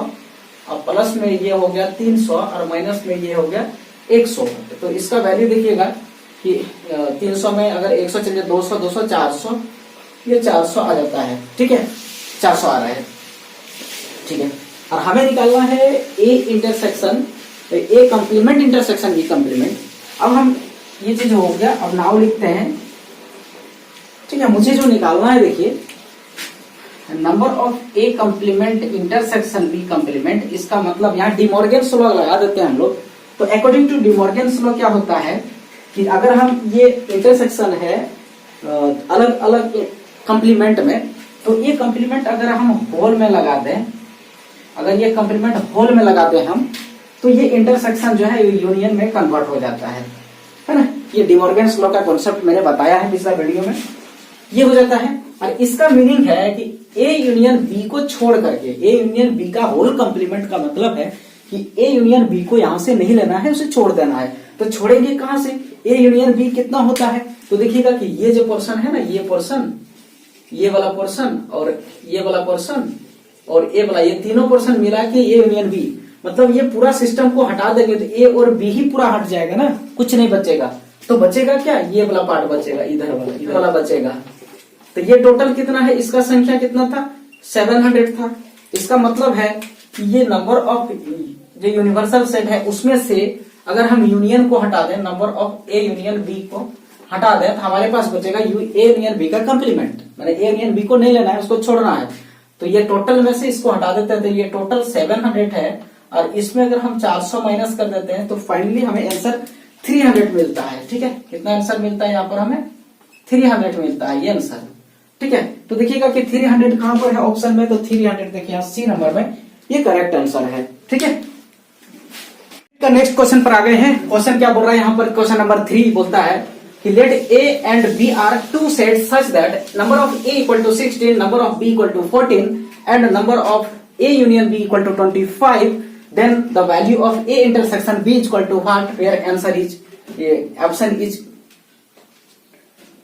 और प्लस में ये हो गया 300 और माइनस में ये हो गया 100। तो इसका वैल्यू देखिएगा कि 300 में अगर 100 चलिए 200 200 400, ये 400 आ जाता है। ठीक है, 400 आ रहा है, ठीक है। और हमें निकालना है A intersection A complement intersection B complement. अब हम ये चीज हो गया, अब नाउ लिखते हैं, ठीक है। मुझे जो निकालना है देखिए number of A complement intersection B complement, इसका मतलब यहाँ डिमॉर्गन्स लॉ लगा देते हैं हम लोग। तो अकॉर्डिंग टू डिमॉर्गन्स लॉ क्या होता है कि अगर हम ये इंटरसेक्शन है अलग अलग कंप्लीमेंट में, तो ये कंप्लीमेंट अगर हम होल में लगा दें, अगर ये कंप्लीमेंट होल में लगा दें हम, तो ये इंटरसेक्शन जो है यूनियन में कन्वर्ट हो जाता है ना। ये डिमॉर्गन्स लॉ का कॉन्सेप्ट मैंने बताया है पिछला वीडियो में, ये हो जाता है। और इसका मीनिंग है कि ए यूनियन बी को छोड़ करके, ए यूनियन बी का होल कंप्लीमेंट का मतलब है कि ए यूनियन बी को यहां से नहीं लेना है, उसे छोड़ देना है। तो छोड़ेंगे कहां से, ए यूनियन बी कितना होता है, तो देखिएगा कि ये जो पोर्शन है ना, ये पोर्शन, ये वाला पोर्शन और ये वाला पोर्शन और ए वाला, ये तीनों पोर्शन मिला के ए यूनियन बी, मतलब ये पूरा सिस्टम को हटा देंगे तो ए और बी ही पूरा हट जाएगा ना, कुछ नहीं बचेगा। तो बचेगा क्या, ये वाला पार्ट बचेगा, इधर वाला बचेगा। तो ये टोटल कितना है, इसका संख्या कितना था 700 था। इसका मतलब है कि ये नंबर ऑफ जो यूनिवर्सल सेट है उसमें से अगर हम यूनियन को हटा दें, number of A union B को हटा दें, तो हमारे पास बचेगा ए यूनियन बी का कंप्लीमेंट। मैंने ए यूनियन बी को नहीं लेना है, उसको छोड़ना है। तो ये टोटल में से इसको हटा देते हैं, तो ये टोटल 700 है। और इसमें अगर हम 400 माइनस कर देते हैं तो फाइनली हमें आंसर 300 मिलता है। ठीक है, कितना आंसर मिलता है यहाँ पर हमें 300 मिलता है ये आंसर। ठीक है, तो देखिएगा कि 300 कहां पर है ऑप्शन में, तो 300 देखिए सी नंबर में ये करेक्ट आंसर है। ठीक है, नेक्स्ट क्वेश्चन पर आ गए हैं। क्वेश्चन क्या बोल रहा है यहाँ पर, क्वेश्चन नंबर 3 बोलता है कि let A and B are two sets such that number of A equal to 16, number of B equal to 14 and number of A union B equal to 25, then the value of A intersection B is equal to what, where answer is, option is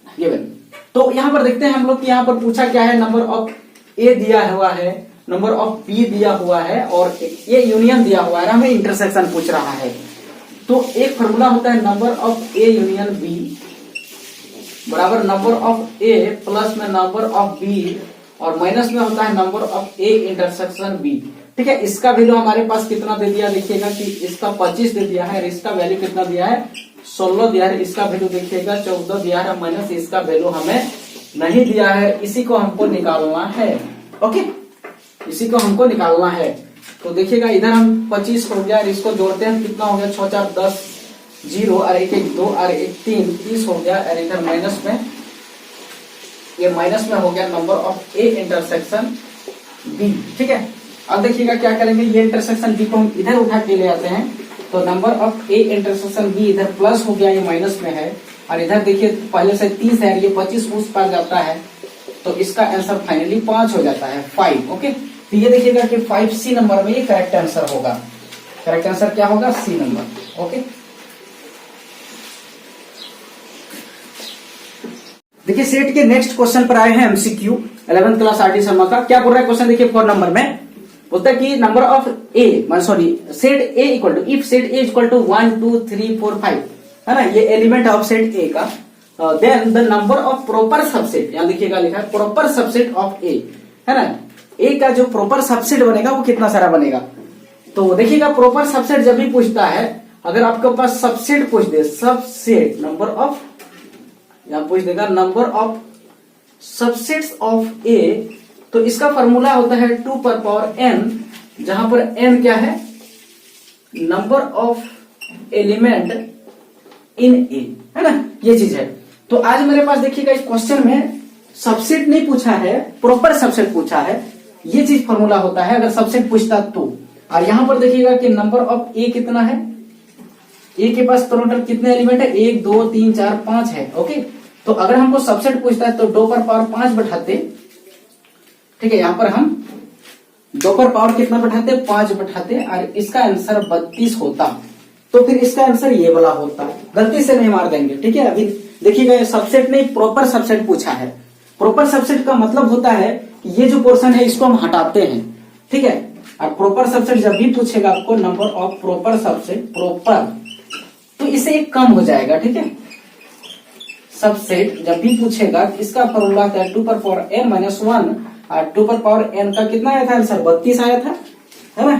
given. तो यहां पर देखते हैं हम लोग कि यहां पर पूछा क्या है, नंबर ऑफ ए दिया हुआ है, नंबर ऑफ बी दिया हुआ है और ए यूनियन दिया हुआ है, हमें इंटरसेक्शन पूछ रहा है। तो एक फॉर्मूला होता है number of A union B बराबर नंबर ऑफ ए प्लस में नंबर ऑफ बी और माइनस में होता है number of A intersection B. ठीक है, इसका वैल्यू हमारे पास कितना दे दिया, देखिएगा कि इसका 25 दे दिया है, इसका वैल्यू कितना दिया है 16 दिया है, इसका वैल्यू देखिएगा 14 दिया है, माइनस इसका वैल्यू हमें नहीं दिया है, इसी को हमको निकालना है। ओके, इसी को हमको निकालना है। तो देखिएगा इधर हम 25 हो गया, इसको जोड़ते हैं कितना हो गया 6 4 10 0 और 1 1 2 और 1 3 30 हो गया, और इधर माइनस में, ये माइनस में हो गया number of A intersection B. ठीक है, अब देखिएगा क्या करेंगे, ये इंटरसेक्शन बी को हम इधर उठा के ले आते हैं, तो number of A intersection B इधर प्लस हो गया, ये माइनस में है, और इधर देखिए पहले से 30 है, ये 25 उस पर जाता है, तो इसका आंसर फाइनली 5 हो जाता है 5। ओके, तो ये देखिएगा कि 5C नंबर में ये करेक्ट आंसर होगा। करेक्ट आंसर क्या होगा, सी नंबर। ओके, देखिए सेट के नेक्स्ट क्वेश्चन पर आए हैं MCQ 11th class RD Sharma का। क्या बोल रहा है क्वेश्चन, देखिए 4 नंबर में बोलता है कि number of A, sorry set A equal to, if set A equal to 1 2 3 4 5 है ना, ये एलिमेंट ऑफ सेट ए का, then the number of proper subset, यहां देखिएगा लिखा है प्रॉपर सबसेट ऑफ ए, है ना, ए का जो प्रॉपर सबसेट बनेगा वो कितना सारा बनेगा। तो देखिएगा प्रॉपर सबसेट जब भी पूछता है, अगर आपके पास सबसेट पूछ दे, सबसेट नंबर ऑफ, यहां पूछ देगा नंबर ऑफ सबसेट्स ऑफ ए, तो इसका फॉर्मूला होता है 2 पर पावर n, जहां पर n क्या है, नंबर ऑफ एलिमेंट इन ए, है ना, ये चीज है। तो आज मेरे पास देखिएगा इस क्वेश्चन में सबसेट नहीं पूछा है, प्रॉपर सबसेट पूछा है, ये चीज फॉर्मूला होता है अगर सबसेट पूछता तो। और यहां पर देखिएगा कि नंबर ऑफ ए कितना है, ए के पास टोटल कितने एलिमेंट है, 1 2 3 4 5 है। ओके, तो अगर हमको सबसेट पूछता है तो 2 पर पावर 5 बैठाते, ठीक है, यहां पर हम 2 पर पावर कितना बैठाते, 5 बैठाते, और इसका आंसर 32 होता, तो फिर इसका आंसर ये वाला होता, गलती से नहीं मार देंगे। ठीक है, अभी देखिएगा सबसेट नहीं प्रॉपर सबसेट पूछा है। प्रॉपर सबसेट का मतलब होता है कि ये जो पोर्शन है इसको हम हटाते हैं, ठीक है, और प्रॉपर सबसेट जब भी पूछेगा आपको number of proper subset, proper तो इससे एक कम हो जाएगा। ठीक है, सबसेट जब भी पूछेगा इसका फॉर्मूला था 2 पर पावर n माइनस 1, और 2 पर पावर n का कितना आया था आंसर, 32 आया था, है ना,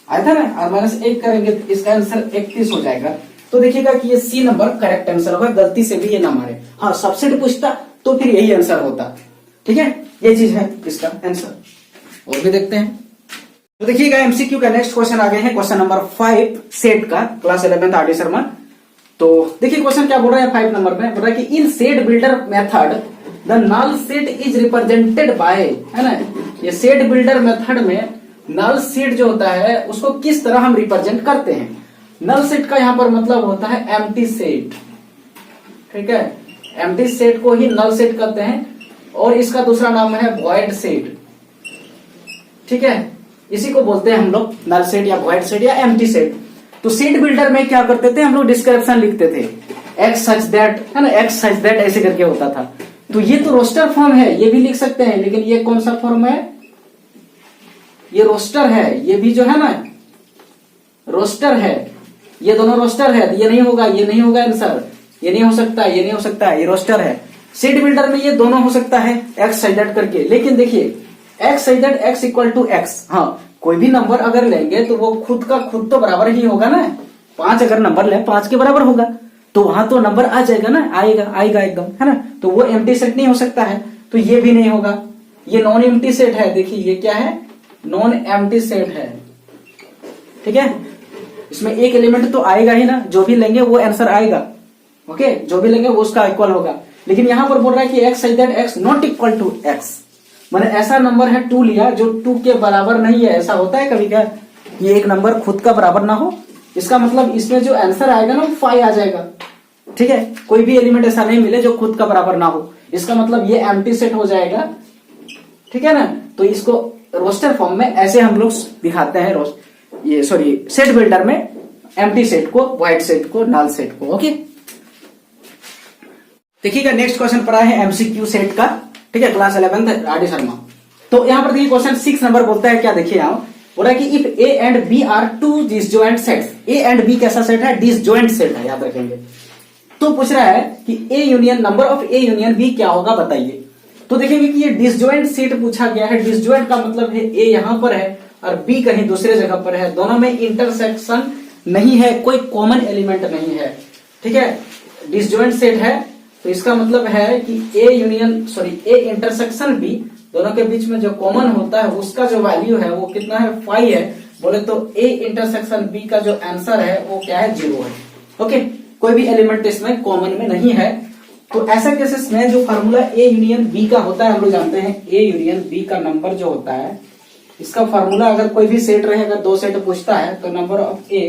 आया था ना, और माइनस 1 करेंगे तो इसका आंसर 31 हो जाएगा। तो देखिएगा कि ये सी नंबर करेक्ट आंसर होगा, गलती से भी ये ना मारे। हाँ, सबसेट पूछता तो फिर यही आंसर होता। ठीक है, ये चीज है इसका आंसर। और भी देखते हैं, तो देखिएगा एमसीक्यू का नेक्स्ट क्वेश्चन आ गए हैं, क्वेश्चन नंबर 5 सेट का, क्लास 11th आरडी शर्मा। तो देखिए क्वेश्चन क्या बोल रहा है 5 नंबर में, बोल रहा है कि in set builder method the null set is represented by, है ना, ये सेट बिल्डर मेथड में नल सेट जो होता है उसको किस तरह हम रिप्रेजेंट करते हैं। नल सेट का यहां पर मतलब होता है एम्प्टी सेट। ठीक है, एम्प्टी सेट को ही नल सेट कहते हैं, और इसका दूसरा नाम है वॉइड सेट। ठीक है, इसी को बोलते हैं हम लोग नल सेट या वॉइड सेट या एम्प्टी सेट। तो सेट बिल्डर में क्या करते थे हम लोग, डिस्क्रिप्शन लिखते थे, एक्स सच दैट, है ना, एक्स सच दैट ऐसे करके होता था। तो ये तो रोस्टर फॉर्म है, ये भी लिख सकते हैं, लेकिन ये कौन सा फॉर्म है, ये रोस्टर है, ये भी जो है ना रोस्टर है, ये दोनों रोस्टर है, ये नहीं होगा, ये नहीं होगा आंसर, ये नहीं हो सकता, ये नहीं हो सकता, ये रोस्टर है। सेट बिल्डर में ये दोनों हो सकता है एक्स सच दैट करके, लेकिन देखिए x such that x equal to x, हाँ कोई भी नंबर अगर लेंगे तो वो खुद का खुद तो बराबर ही होगा ना, 5 अगर नंबर ले 5 के बराबर होगा, तो वहां तो नंबर आ जाएगा ना, आएगा एकदम, है ना, तो वो एम्प्टी सेट नहीं हो सकता है, तो ये भी नहीं होगा, ये नॉन एम्प्टी सेट है। देखिए ये क्या है, नॉन एम्प्टी सेट है। ठीक है, इसमें एक एलिमेंट तो आएगा ही ना, जो भी लेंगे वो आंसर आएगा। ओके, जो भी लेंगे वो उसका इक्वल होगा, लेकिन यहां पर बोल रहा है कि x such that x not equal to x, मैंने ऐसा नंबर है 2 लिया जो 2 के बराबर नहीं है। ऐसा होता है कभी क्या, ये एक नंबर खुद का बराबर ना हो, इसका मतलब इसमें जो आंसर आएगा ना 5 आ जाएगा। ठीक है, कोई भी एलिमेंट ऐसा नहीं मिले जो खुद का बराबर ना हो, इसका मतलब ये एम्प्टी सेट हो जाएगा। ठीक है ना, तो इसको रोस्टर फॉर्म में ऐसे हम लोग दिखाते हैं, ये सॉरी सेट बिल्डर में एम्प्टी सेट को, वाइड सेट को, नल सेट को। ओके, देखिएगा नेक्स्ट क्वेश्चन पढ़ा है एमसीक्यू सेट का, ठीक है, क्लास 11 आरडी शर्मा। तो यहाँ पर देखिए क्वेश्चन 6 नंबर बोलता है क्या, देखिए यहाँ बोला कि if A and B are two disjoint sets, A and B कैसा सेट है, डिसजॉइंट सेट है, याद रखेंगे। तो पूछ रहा है कि A union, number of A union B क्या होगा बताइए। तो देखेंगे कि ये डिसजॉइंट सेट पूछा गया है। डिसजॉइंट का मतलब है ए यहां पर है और बी कहीं दूसरे जगह पर है, दोनों में इंटरसेक्शन नहीं है, कोई कॉमन एलिमेंट नहीं है, ठीक है, डिसजॉइंट सेट है। तो इसका मतलब है कि A union sorry A intersection B, दोनों के बीच में जो कॉमन होता है उसका जो वैल्यू है वो कितना है, 5 है। बोले तो ए इंटरसेक्शन बी का जो आंसर है वो क्या है, 0 है। ओके, कोई भी एलिमेंट इसमें कॉमन में नहीं है। तो ऐसा केसेस में जो फार्मूला ए यूनियन बी का होता है, हम लोग जानते हैं ए यूनियन बी का नंबर जो होता है, इसका फार्मूला अगर कोई भी सेट रहे, अगर 2 सेट पूछता है तो नंबर ऑफ ए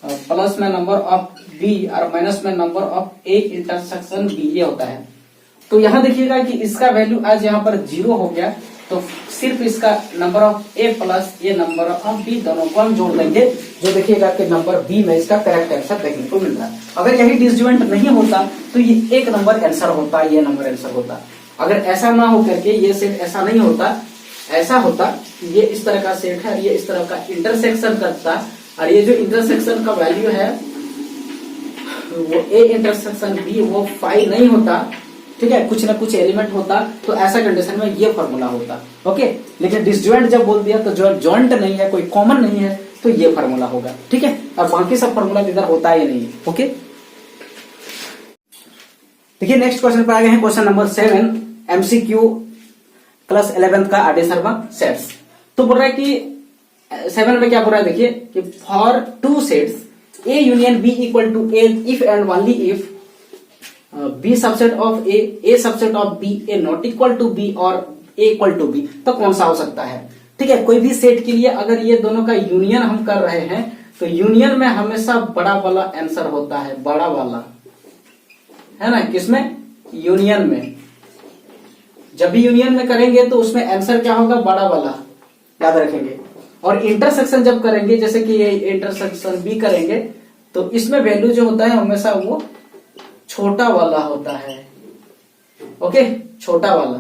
प्लस में नंबर ऑफ बी और माइनस में number of A intersection B, ये होता है। तो यहां देखिएगा कि इसका वैल्यू आज यहाँ पर 0 हो गया, तो सिर्फ इसका नंबर ऑफ ए प्लस ये नंबर ऑफ बी दोनों को हम जोड़ देंगे, जो देखिएगा कि नंबर बी में इसका करेक्ट आंसर देखने को मिल रहा है। अगर यही डिसजॉइंट नहीं होता तो ये एक नंबर आंसर होता, ये नंबर आंसर होता। अगर ऐसा ना हो करके ये सेट ऐसा नहीं होता, ऐसा होता ये इस तरह का सेट है, ये इस तरह का इंटरसेक्शन करता, और ये जो इंटरसेक्शन का वैल्यू है वो ए इंटरसेक्शन बी वो 5 नहीं होता, ठीक है, कुछ ना कुछ एलिमेंट होता, तो ऐसा कंडीशन में ये फॉर्मूला होता। ओके, लेकिन डिसजॉइंट जब बोल दिया तो जो जॉइंट नहीं है, कोई कॉमन नहीं है, तो ये फॉर्मूला होगा, ठीक है। अब बाकी सब फॉर्मूला इधर होता है या नहीं। ओके, देखिए नेक्स्ट क्वेश्चन पर आ गए हैं, क्वेश्चन नंबर 7 एमसीक्यू क्लास 11 का आरडी शर्मा सेट्स। तो बोल रहा है कि 7 में क्या बोल रहा है, देखिए कि for 2 sets A union B equal to A if and only if B subset of A subset of B, A not equal to B और ए इक्वल टू बी, तो कौन सा हो सकता है, ठीक है। कोई भी सेट के लिए अगर ये दोनों का यूनियन हम कर रहे हैं तो यूनियन में हमेशा बड़ा वाला आंसर होता है, बड़ा वाला, है ना। किसमें, यूनियन में। जब भी यूनियन में करेंगे तो उसमें आंसर क्या होगा, बड़ा वाला, याद रखेंगे। और इंटरसेक्शन जब करेंगे, जैसे कि ये इंटरसेक्शन बी करेंगे, तो इसमें वैल्यू जो होता है हमेशा वो छोटा वाला होता है। ओके, छोटा वाला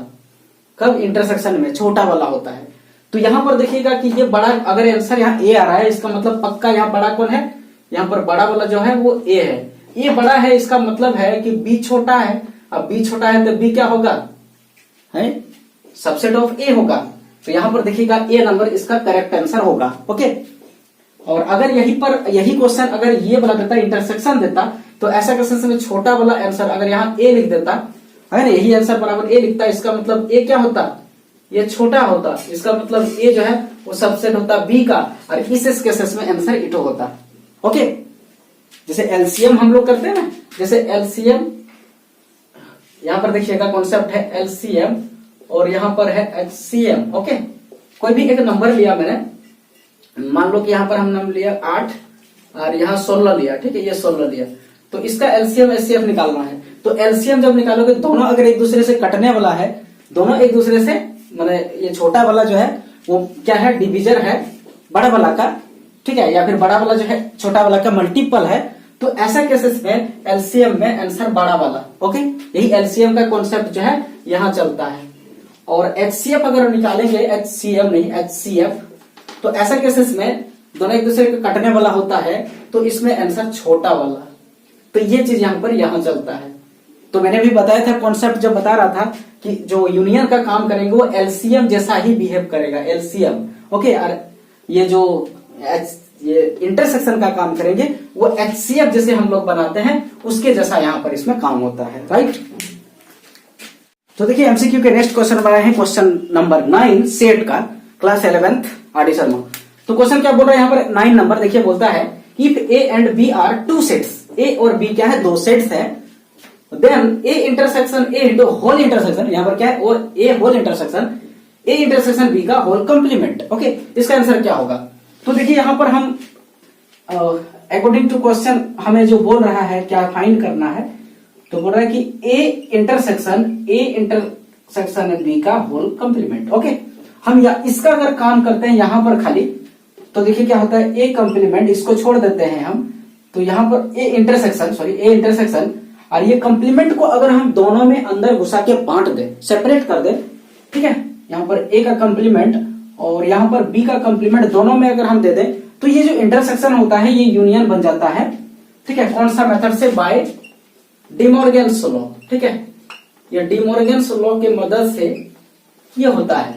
कब, इंटरसेक्शन में छोटा वाला होता है। तो यहां पर देखिएगा कि ये बड़ा, अगर आंसर यहाँ ए आ रहा है, इसका मतलब पक्का यहाँ बड़ा कौन है, यहाँ पर बड़ा वाला जो है वो ए है। ए बड़ा है, इसका मतलब है कि बी छोटा है। अब बी छोटा है तो बी क्या होगा, है सबसेट ऑफ ए होगा। तो यहां पर देखिएगा ए नंबर इसका करेक्ट आंसर होगा। ओके, और अगर यही क्वेश्चन अगर ये वाला देता, इंटरसेक्शन देता, तो ऐसा क्वेश्चन में छोटा वाला आंसर अगर यहाँ ए लिख देता है ना, यही आंसर बराबर ए लिखता, इसका मतलब ए क्या होता, ये छोटा होता, इसका मतलब ए जो है वो सबसेट होता बी का, और इस केसेस में आंसर इटो होता। ओके, जैसे एलसीएम हम लोग करते हैं ना, जैसे एलसीएम यहां पर देखिएगा कॉन्सेप्ट है एलसीएम और यहां पर है एचसीएम। ओके, कोई भी एक नंबर लिया मैंने, मान लो कि यहां पर हम नंबर लिया 8 और यहाँ 16 लिया, ठीक है, ये 16 लिया, तो इसका एलसीएम एचसीएफ निकालना है। तो एलसीएम जब निकालोगे, दोनों अगर एक दूसरे से कटने वाला है, दोनों एक दूसरे से, माने ये छोटा वाला जो है वो क्या है, डिविजर है बड़ा वाला का, ठीक है, या फिर बड़ा वाला जो है छोटा वाला का मल्टीपल है। तो ऐसा केसेस में एलसीएम में आंसर बड़ा वाला। ओके, यही एलसीएम का कॉन्सेप्ट जो है यहाँ चलता है। और एचसीएफ अगर निकालेंगे, एचसीएम नहीं एचसीएफ, तो ऐसा केसेस में दोनों एक दूसरे को कटने वाला होता है, तो इसमें आंसर छोटा वाला। तो ये चीज यहाँ पर यहाँ चलता है। तो मैंने भी बताया था, कॉन्सेप्ट जब बता रहा था कि जो यूनियन का काम करेंगे वो एलसीएम जैसा ही बिहेव करेगा, एलसीएम। ओके, और ये जो ये इंटरसेक्शन का काम करेंगे वो एचसीएफ जैसे हम लोग बनाते हैं, उसके जैसा यहाँ पर इसमें काम होता है, राइट। तो देखिए एमसीक्यू के नेक्स्ट क्वेश्चन बनाए हैं, क्वेश्चन नंबर 9 सेट का, क्लास 11 आरडी शर्मा। तो क्वेश्चन क्या बोल रहा है यहाँ पर 9 नंबर, देखिए बोलता है if A and B are 2 sets, A और बी क्या है, 2 सेट्स है, then A intersection A into whole intersection, यहाँ पर क्या है, और A whole intersection A intersection B का होल कॉम्प्लीमेंट। ओके, इसका आंसर क्या होगा। तो देखिए यहाँ पर हम अकॉर्डिंग टू क्वेश्चन हमें जो बोल रहा है क्या फाइंड करना है, तो बोल रहा है कि ए इंटरसेक्शन बी का होल कॉम्प्लीमेंट। ओके, हम इसका अगर काम करते हैं यहाँ पर खाली, तो देखिए क्या होता है, ए कंप्लीमेंट, इसको छोड़ देते हैं हम, तो यहाँ पर ए इंटरसेक्शन और ये कंप्लीमेंट को अगर हम दोनों में अंदर घुसा के बांट दे, सेपरेट कर दे, ठीक है, यहाँ पर ए का कंप्लीमेंट और यहाँ पर बी का कंप्लीमेंट दोनों में अगर हम दे दें, तो ये जो इंटरसेक्शन होता है ये यूनियन बन जाता है। ठीक है, कौन सा मेथड से? By De Morgan's law. ठीक है, ये डिमॉर्गन्स लॉ की मदद से ये होता है।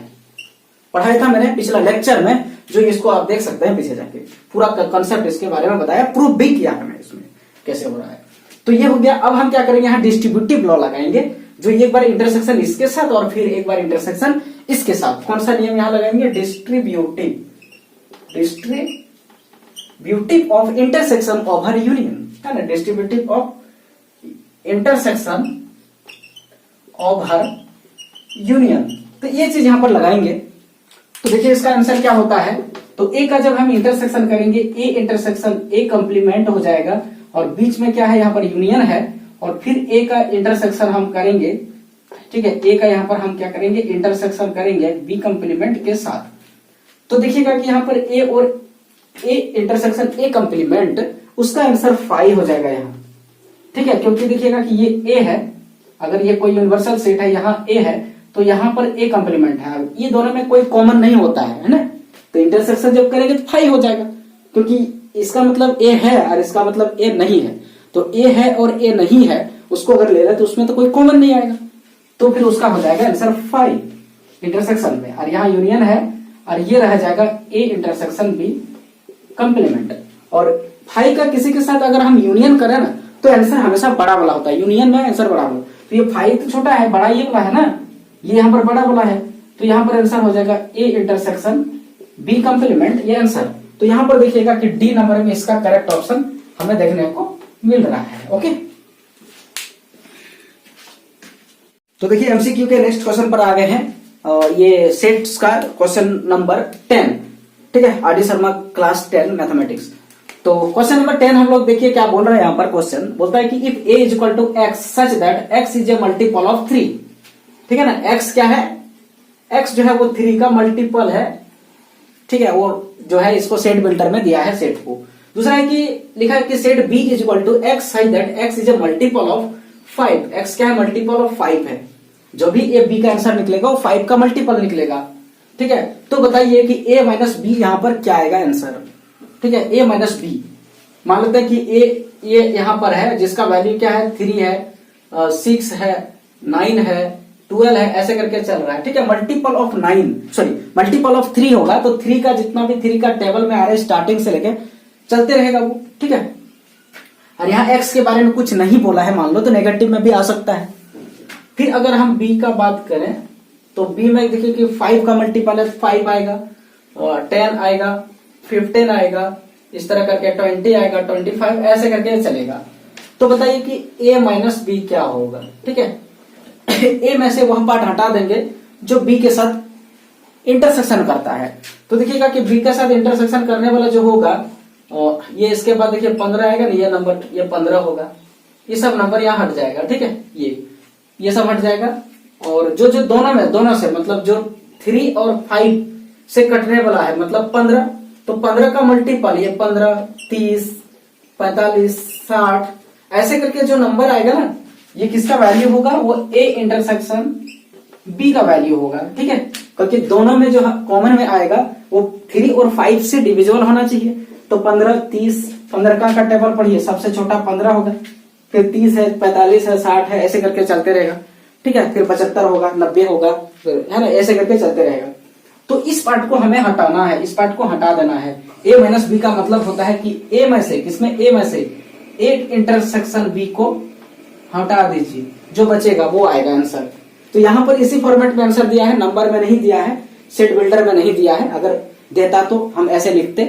पढ़ाया था मैंने पिछला लेक्चर में, जो इसको आप देख सकते हैं पीछे जाके, पूरा कंसेप्ट इसके बारे में बताया, प्रूफ भी किया है मैंने इसमें कैसे हो रहा है। तो ये हो गया। अब हम क्या करेंगे, यहाँ डिस्ट्रीब्यूटिव लॉ लगाएंगे, जो एक बार इंटरसेक्शन इसके साथ और फिर एक बार इंटरसेक्शन इसके साथ। कौन सा नियम यहाँ लगाएंगे? Distributive of intersection over union, है ना, distributive of intersection over union. तो ये चीज यहां पर लगाएंगे। तो देखिए इसका आंसर क्या होता है, तो ए का जब हम इंटरसेक्शन करेंगे, ए इंटरसेक्शन ए कंप्लीमेंट हो जाएगा और बीच में क्या है, यहाँ पर यूनियन है, और फिर ए का इंटरसेक्शन हम करेंगे। ठीक है, ए का यहाँ पर हम क्या करेंगे, इंटरसेक्शन करेंगे बी कंप्लीमेंट के साथ। तो देखिएगा कि यहाँ पर ए और ए इंटरसेक्शन ए कंप्लीमेंट, उसका आंसर 5 हो जाएगा यहाँ। ठीक है, क्योंकि देखिएगा कि ये ए है, अगर ये कोई यूनिवर्सल सेट है, यहाँ ए है, तो यहाँ पर ए कंप्लीमेंट है, ये दोनों में कोई कॉमन नहीं होता है ना, तो इंटरसेक्शन जब करेंगे तो 5 हो जाएगा, क्योंकि इसका मतलब ए है और इसका मतलब ए नहीं है। तो ए है और ए नहीं है, उसको अगर ले रहे तो उसमें तो कोई कॉमन नहीं आएगा, तो फिर उसका हो जाएगा आंसर 5 इंटरसेक्शन में। और यहाँ यूनियन है और ये रह जाएगा ए इंटरसेक्शन बी कंप्लीमेंट। और 5 का किसी के साथ अगर हम यूनियन करें ना, तो आंसर हमेशा बड़ा वाला होता है, यूनियन में आंसर बड़ा वाला। तो ये 5 तो छोटा है, बड़ा ये वाला है ना, ये यहाँ पर बड़ा वाला है, तो यहाँ पर आंसर हो जाएगा ए इंटरसेक्शन बी कंप्लीमेंट, ये आंसर। तो यहाँ पर देखिएगा कि डी नंबर में इसका करेक्ट ऑप्शन हमें देखने को मिल रहा है। ओके, तो देखिए एमसीक्यू के नेक्स्ट क्वेश्चन पर आ गए हैं। ये सेट्स का क्वेश्चन नंबर 10। ठीक है, are D Sharma class 10 mathematics. तो क्वेश्चन नंबर 10 हम लोग देखिए क्या बोल रहे हैं। यहाँ पर क्वेश्चन बोलता है कि if A is equal to x such that x is a multiple of 3। ठीक है ना, एक्स क्या है, एक्स जो है वो 3 का मल्टीपल है। ठीक है, वो जो है इसको सेट बिल्डर में दिया है सेट को। दूसरा है कि लिखा है कि set B is equal to x such that x is a multiple of 5। X क्या है, मल्टीपल ऑफ 5 है। जो भी ए बी का आंसर निकलेगा वो 5 का मल्टीपल निकलेगा। ठीक है, तो बताइए कि ए माइनस बी यहां पर क्या आएगा आंसर। ठीक है, ए माइनस बी, मान लेते हैं कि ए यहां पर है जिसका वैल्यू क्या है, 3 है, 6 है, 9 है, 12 है, ऐसे करके चल रहा है। ठीक है, मल्टीपल ऑफ 3 होगा, तो 3 का जितना भी 3 का टेबल में आ रहा है स्टार्टिंग से लेके चलते रहेगा वो। ठीक है, और यहाँ एक्स के बारे में कुछ नहीं बोला है मान लो, तो नेगेटिव में भी आ सकता है। फिर अगर हम बी का बात करें तो बी में देखिए कि 5 का मल्टीपल है, 5 आएगा, और 10 आएगा, 15 आएगा, इस तरह करके 20 आएगा, 25 ऐसे करके चलेगा। तो बताइए कि ए माइनस बी क्या होगा। ठीक है, ए में से वह पार्ट हटा देंगे जो बी के साथ इंटरसेक्शन करता है। तो देखिएगा कि बी के साथ इंटरसेक्शन करने वाला जो होगा, ये इसके बाद देखिए 15 आएगा ना, ये नंबर ये 15 होगा, ये सब नंबर यहाँ हट जाएगा। ठीक है, ये सब हट जाएगा, और जो दोनों से मतलब जो 3 और 5 से कटने वाला है मतलब 15, तो 15 का मल्टीपल ये 15, 30, 45, 60 ऐसे करके जो नंबर आएगा ना, ये किसका वैल्यू होगा, वो ए इंटरसेक्शन बी का वैल्यू होगा। ठीक है, क्योंकि दोनों में जो कॉमन में आएगा वो 3 और 5 से डिविजिबल होना चाहिए। तो 15, 30, 15 का टेबल पढ़िए, सबसे छोटा 15 होगा, फिर 30 है, 45 है, 60 है, ऐसे करके चलते रहेगा। ठीक है, फिर 75 होगा, 90 होगा, है ना, ऐसे करके चलते रहेगा। तो इस पार्ट को हमें हटाना है, इस पार्ट को हटा देना है। ए माइनस बी का मतलब होता है कि ए में से ए इंटरसेक्शन बी को हटा दीजिए, जो बचेगा वो आएगा आंसर। तो यहाँ पर इसी फॉर्मेट में आंसर दिया है, नंबर में नहीं दिया है, सेट बिल्डर में नहीं दिया है। अगर देता तो हम ऐसे लिखते,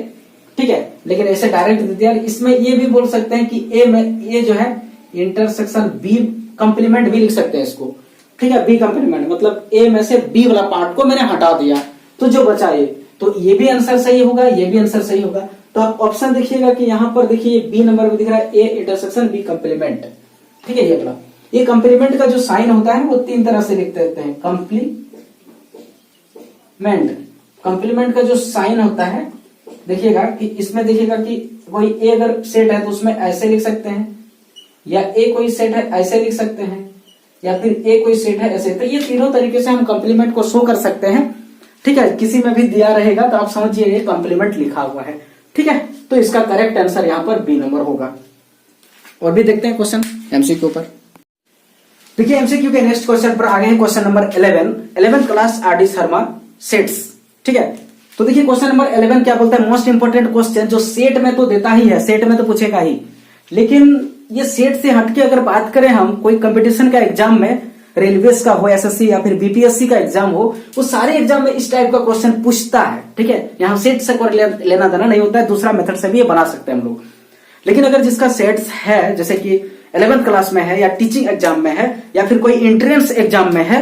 ठीक है, लेकिन ऐसे डायरेक्ट दे दिया। इसमें ये भी बोल सकते हैं कि ए में ये जो है इंटरसेक्शन बी कंप्लीमेंट भी लिख सकते हैं इसको। ठीक है, बी कंप्लीमेंट मतलब ए में से बी वाला पार्ट को मैंने हटा दिया, तो जो बचा ये, तो ये भी आंसर सही होगा, ये भी आंसर सही होगा। तो आप ऑप्शन देखिएगा कि यहाँ पर देखिए बी नंबर में दिख रहा है ए इंटरसेक्शन बी कंप्लीमेंट। ठीक है, ये वाला, ये कंप्लीमेंट का जो साइन होता है वो 3 तरह से लिखते रहते हैं। कंप्लीमेंट का जो साइन होता है देखिएगा कि इसमें देखिएगा कि कोई ए अगर सेट है तो उसमें ऐसे लिख सकते हैं, या ए कोई सेट है ऐसे लिख सकते हैं, या फिर ए कोई सेट है ऐसे। तो ये तीनों तरीके से हम कंप्लीमेंट को शो कर सकते हैं। ठीक है, किसी में भी दिया रहेगा तो आप समझिए ये कंप्लीमेंट लिखा हुआ है। ठीक है, तो इसका करेक्ट आंसर यहाँ पर बी नंबर होगा। और भी देखते हैं क्वेश्चन एमसीक्यू पर। देखिए एमसीक्यू के नेक्स्ट क्वेश्चन पर आगे हैं question number 11 class are D Sharma sets. ठीक है, तो देखिए क्वेश्चन नंबर 11 क्या बोलता है, मोस्ट इंपोर्टेंट क्वेश्चन जो सेट में तो देता ही है, सेट में तो पूछेगा ही, लेकिन ये सेट से हटके अगर बात करें हम कोई कंपटीशन का एग्जाम में, रेलवेज का हो, एसएससी या फिर बीपीएससी का एग्जाम हो, वो सारे एग्जाम में इस टाइप का क्वेश्चन पूछता है। ठीक है, यहाँ सेट से लेना देना नहीं होता है, दूसरा मेथड से भी ये बना सकते हैं हम लोग। लेकिन अगर जिसका सेट्स है, जैसे कि 11th क्लास में है, या टीचिंग एग्जाम में है, या फिर कोई एंट्रेंस एग्जाम में है,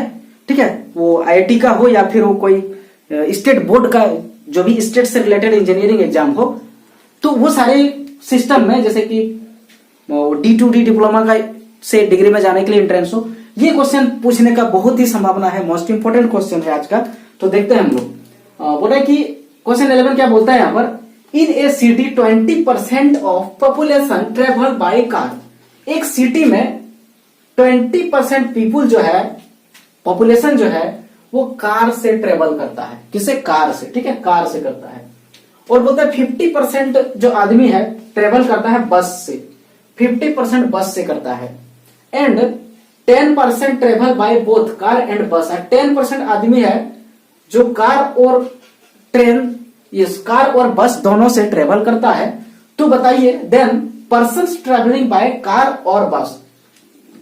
ठीक है, वो आईआईटी का हो या फिर वो कोई स्टेट बोर्ड का, जो भी स्टेट से रिलेटेड इंजीनियरिंग एग्जाम हो, तो वो सारे सिस्टम में जैसे कि D2D डिप्लोमा का से डिग्री में जाने के लिए एंट्रेंस हो, ये क्वेश्चन पूछने का बहुत ही संभावना है। मोस्ट इंपोर्टेंट क्वेश्चन है आज का। तो देखते हैं हम लोग। बोला कि क्वेश्चन 11 क्या बोलता है यहाँ पर, in a city 20% of population travel by car. एक सिटी में 20% पीपुल जो है, पॉपुलेशन जो है, वो कार से ट्रेवल करता है। किसे? कार से। ठीक है, कार से करता है। और बोलता है 50% जो आदमी है ट्रेवल करता है बस से, 50% बस से करता है, and 10% travel by both car and बस है। 10% आदमी है जो कार और ट्रेन, इस कार और बस दोनों से ट्रेवल करता है। तो बताइए then persons travelling by car और बस,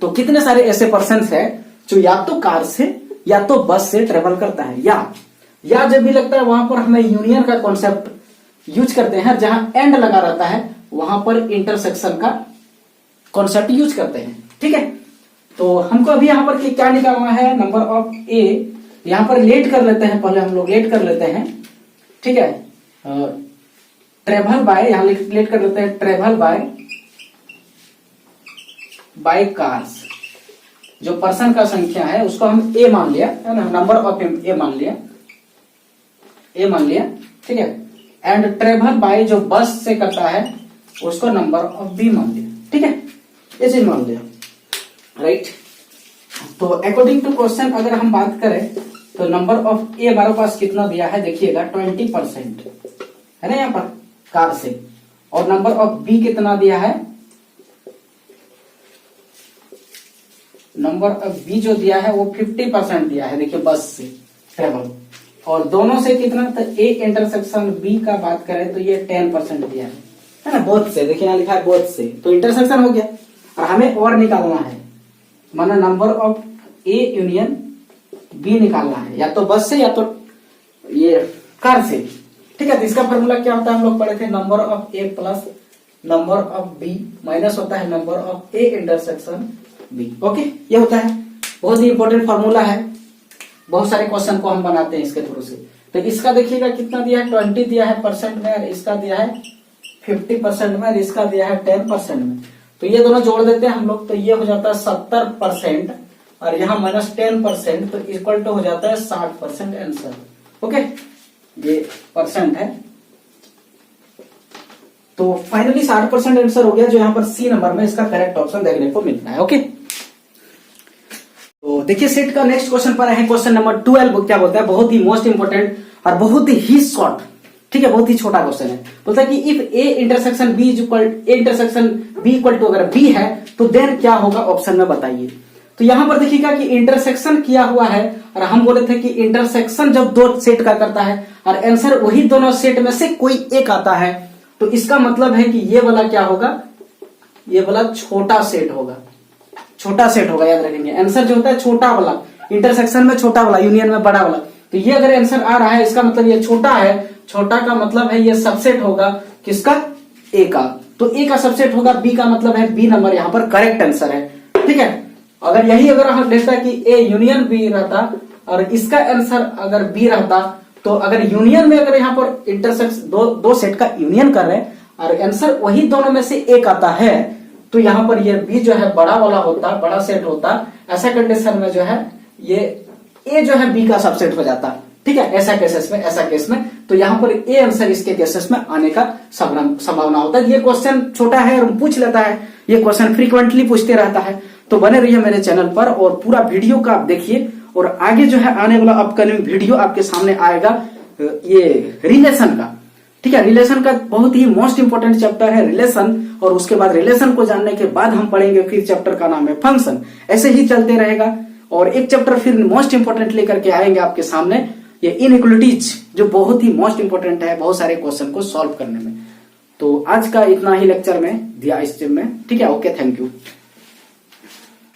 तो कितने सारे ऐसे पर्सन्स है जो या तो कार से या तो बस से ट्रेवल करता है। या जब भी लगता है वहां पर हमें यूनियन का कॉन्सेप्ट यूज करते हैं, जहां एंड लगा रहता है वहां पर इंटरसेक्शन का कॉन्सेप्ट यूज करते हैं। ठीक है, तो हमको अभी यहां पर क्या निकालना है, नंबर ऑफ ए। यहां पर लेट कर लेते हैं, पहले हम लोग लेट कर लेते हैं। ठीक है, ट्रेवल बाय, यहां लेट कर लेते हैं, ट्रेवल बाय कार्स। जो पर्सन का संख्या है उसको हम ए मान लिया है ना, नंबर ऑफ ए मान लिया। ठीक है, एंड ट्रेवल बाय जो बस से करता है उसको नंबर ऑफ बी मान लिया। ठीक है, ये चीज मान लिया, राइट। तो अकॉर्डिंग टू क्वेश्चन अगर हम बात करें तो नंबर ऑफ ए हमारे पास कितना दिया है, देखिएगा 20% है ना यहाँ पर कार से, और नंबर ऑफ बी कितना दिया है, नंबर ऑफ बी जो दिया है वो 50% दिया है। देखिए बस से ट्रेवल, और दोनों से कितना, तो ए इंटरसेक्शन बी का बात करें तो ये 10% दिया है ना, बोथ से। देखिए यहाँ लिखा है बोथ से, तो इंटरसेक्शन हो गया। और हमें और निकालना है, माना number of A union B निकालना है, या तो बस से या तो ये कार से। ठीक है, तो इसका फॉर्मूला क्या होता है, हम लोग पढ़े थे, number of A plus number of B minus होता है number of A intersection B. Okay, ये होता है, बहुत ही इंपॉर्टेंट फॉर्मूला है। बहुत सारे क्वेश्चन को हम बनाते हैं इसके थ्रू से। तो इसका देखिएगा कितना दिया है, 20 दिया है परसेंट में, और इसका दिया है 50% में, और इसका दिया है 10% में। तो ये दोनों जोड़ देते हैं हम लोग, तो ये हो जाता है 70%, और यहाँ माइनस 10%, तो इक्वल टू हो जाता है 60% आंसर। ओके, ये परसेंट है, तो फाइनली 60% आंसर हो गया, जो यहाँ पर सी नंबर में इसका करेक्ट ऑप्शन देखने को मिलता है। ओके, तो देखिए सेट का नेक्स्ट क्वेश्चन पर है, क्वेश्चन नंबर 12 क्या बोलता है, बहुत ही मोस्ट इंपोर्टेंट और बहुत ही शॉर्ट। ठीक है, बहुत ही छोटा क्वेश्चन है। बोलता है कि if A intersection B equal to अगर बी है तो देन क्या होगा, ऑप्शन में बताइए। तो यहां पर देखिएगा कि इंटरसेक्शन किया हुआ है, और हम बोले थे कि इंटरसेक्शन जब दो सेट का करता है और आंसर वही दोनों सेट में से कोई एक आता है, तो इसका मतलब है कि ये वाला क्या होगा, ये वाला छोटा सेट होगा, छोटा सेट होगा। याद रखेंगे, आंसर जो होता है छोटा वाला, इंटरसेक्शन में छोटा वाला, यूनियन में बड़ा वाला। तो ये अगर आंसर आ रहा है, इसका मतलब ये छोटा है, छोटा का मतलब है ये सबसेट होगा किसका, ए का। तो ए का सबसेट होगा, बी का मतलब है बी नंबर यहाँ पर करेक्ट आंसर है। ठीक है, अगर यही अगर हम देखता कि ए यूनियन बी रहता और इसका आंसर अगर बी रहता, तो अगर यूनियन में अगर यहाँ पर इंटरसेक्स दो सेट का यूनियन कर रहे हैं और आंसर वही दोनों में से एक आता है, तो यहाँ पर ये बी जो है बड़ा वाला होता, बड़ा सेट होता। ऐसा कंडीशन में जो है ये ए जो है बी का सबसेट हो जाता। ठीक है, ऐसा केस में तो यहाँ पर ए आंसर इसके केसेस में आने का संभावना होता है। ये क्वेश्चन छोटा है और पूछ लेता है, ये क्वेश्चन फ्रीक्वेंटली पूछते रहता है। तो बने रहिए मेरे चैनल पर और पूरा वीडियो का आप देखिए। और आगे जो है आने वाला अपकमिंग वीडियो आपके सामने आएगा ये रिलेशन का, ठीक है। रिलेशन का बहुत ही मोस्ट इंपोर्टेंट चैप्टर है रिलेशन, और उसके बाद रिलेशन को जानने के बाद हम पढ़ेंगे फिर चैप्टर का नाम है फंक्शन। ऐसे ही चलते रहेगा और एक चैप्टर फिर मोस्ट इंपोर्टेंट लेकर के आएंगे आपके सामने, ये इनइक्वालिटीज, जो बहुत ही मोस्ट इंपोर्टेंट है बहुत सारे क्वेश्चन को सॉल्व करने में। तो आज का इतना ही लेक्चर में दिया इस में, ठीक है। Okay, thank you.